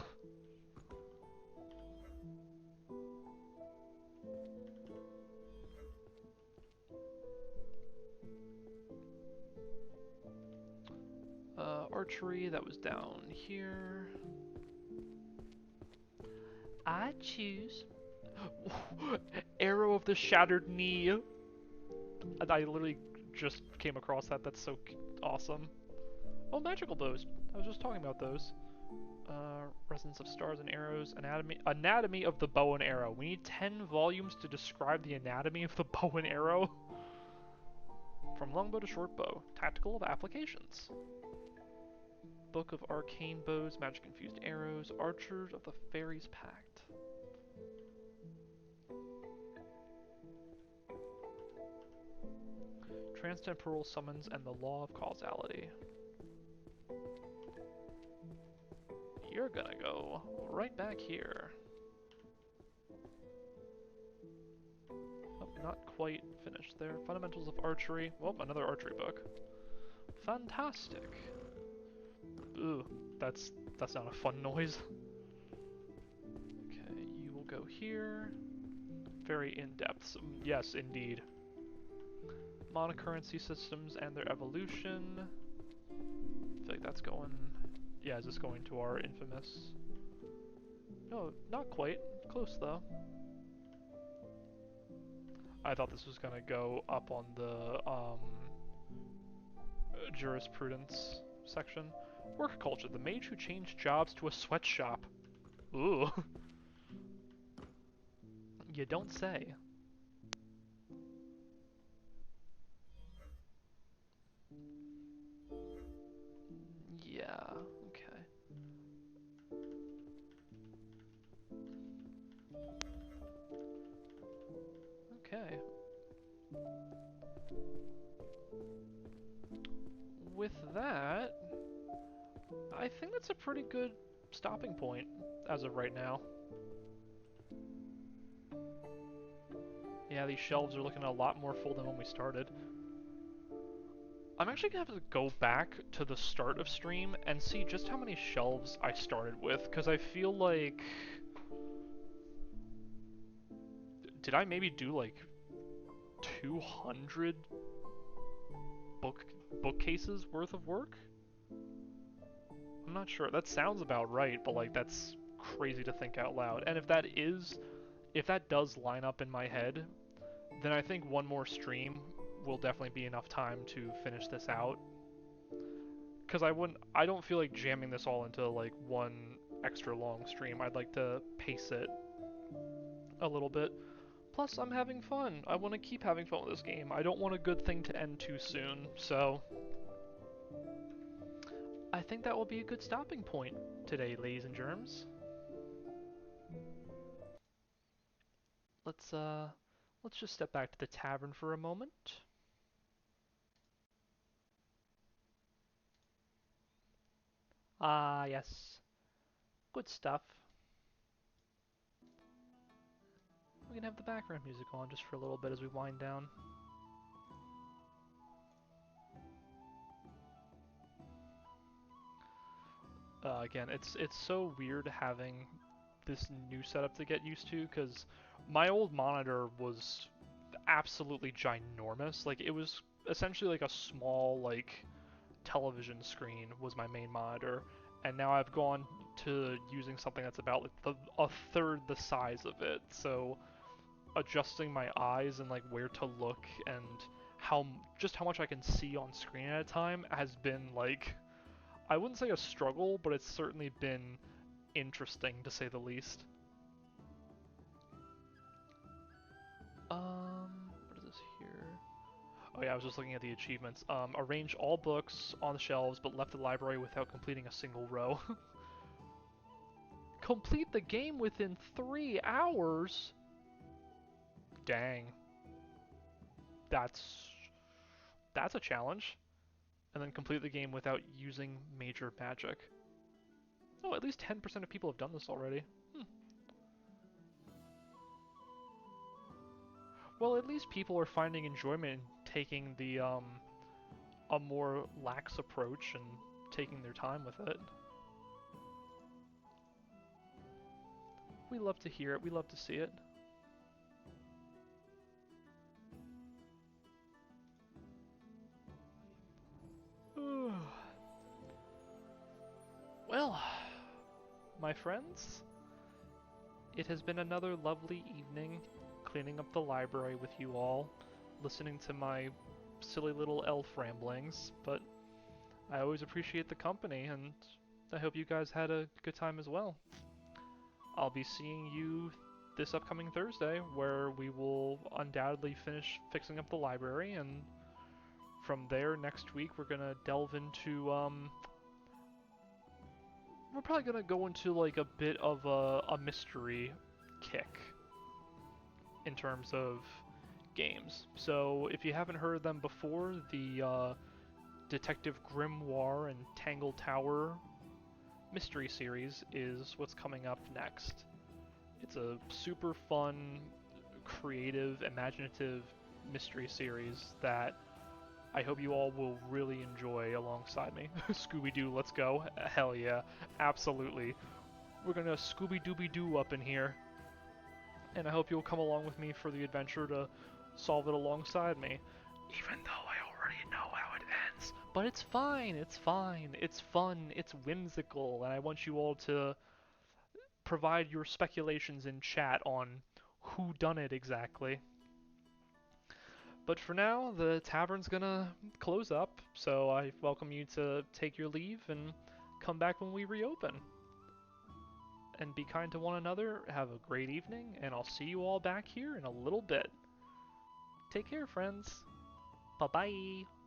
Archery, that was down here. I choose. Arrow of the Shattered Knee. I literally just came across that. That's so awesome. Oh, magical bows. I was just talking about those. Resonance of stars and arrows. Anatomy of the bow and arrow. We need 10 volumes to describe the anatomy of the bow and arrow. From longbow to shortbow. Tactical of applications. Book of Arcane Bows, Magic-Infused Arrows, Archers of the Fairies Pact. Transtemporal Summons and the Law of Causality. You're gonna go right back here. Oh, not quite finished there. Fundamentals of Archery. Well, another archery book. Fantastic. Ooh, that's not a fun noise. Okay, you will go here. Very in-depth. So, yes, indeed. Monocurrency systems and their evolution. I feel like that's going Yeah, is this going to our infamous? No, not quite. Close though. I thought this was gonna go up on the jurisprudence section. Work culture. The mage who changed jobs to a sweatshop. Ooh. You don't say. Yeah, okay. Okay. With that, I think that's a pretty good stopping point as of right now. Yeah, these shelves are looking a lot more full than when we started. I'm actually gonna have to go back to the start of stream and see just how many shelves I started with, because I feel like... Did I maybe do like 200 bookcases worth of work? I'm not sure. That sounds about right, but like that's crazy to think out loud. And if that does line up in my head, then I think one more stream will definitely be enough time to finish this out. Because I don't feel like jamming this all into like one extra long stream. I'd like to pace it a little bit. Plus, I'm having fun. I want to keep having fun with this game. I don't want a good thing to end too soon, so I think that will be a good stopping point today, ladies and germs. Let's just step back to the tavern for a moment. Ah, yes. Good stuff. We can have the background music on just for a little bit as we wind down. Again, it's so weird having this new setup to get used to, because my old monitor was absolutely ginormous. Like, it was essentially like a small, like, television screen was my main monitor, and now I've gone to using something that's about like a third the size of it. So adjusting my eyes and like where to look and how much I can see on screen at a time has been like, I wouldn't say a struggle, but it's certainly been interesting to say the least. What is this here? Oh yeah, I was just looking at the achievements. Arrange all books on the shelves, but left the library without completing a single row. Complete the game within 3 hours? Dang. That's that's a challenge. And then complete the game without using major magic. Oh, at least 10% of people have done this already. Well, at least people are finding enjoyment in taking the a more lax approach and taking their time with it. We love to hear it. We love to see it. Well, my friends, it has been another lovely evening cleaning up the library with you all, listening to my silly little elf ramblings, but I always appreciate the company, and I hope you guys had a good time as well. I'll be seeing you this upcoming Thursday, where we will undoubtedly finish fixing up the library, and from there next week we're gonna delve into we're probably gonna go into like a bit of a mystery kick in terms of games. So if you haven't heard of them before, the Detective Grimoire and Tangle Tower mystery series is what's coming up next. It's a super fun, creative, imaginative mystery series that I hope you all will really enjoy alongside me. Scooby-Doo, let's go. Hell yeah, absolutely. We're gonna Scooby-Dooby-Doo up in here. And I hope you'll come along with me for the adventure to solve it alongside me. Even though I already know how it ends, But it's fine, it's fine, it's fun, it's whimsical, and I want you all to provide your speculations in chat on who done it exactly. But for now, the tavern's gonna close up, so I welcome you to take your leave and come back when we reopen. And be kind to one another, have a great evening, and I'll see you all back here in a little bit. Take care, friends. Bye bye.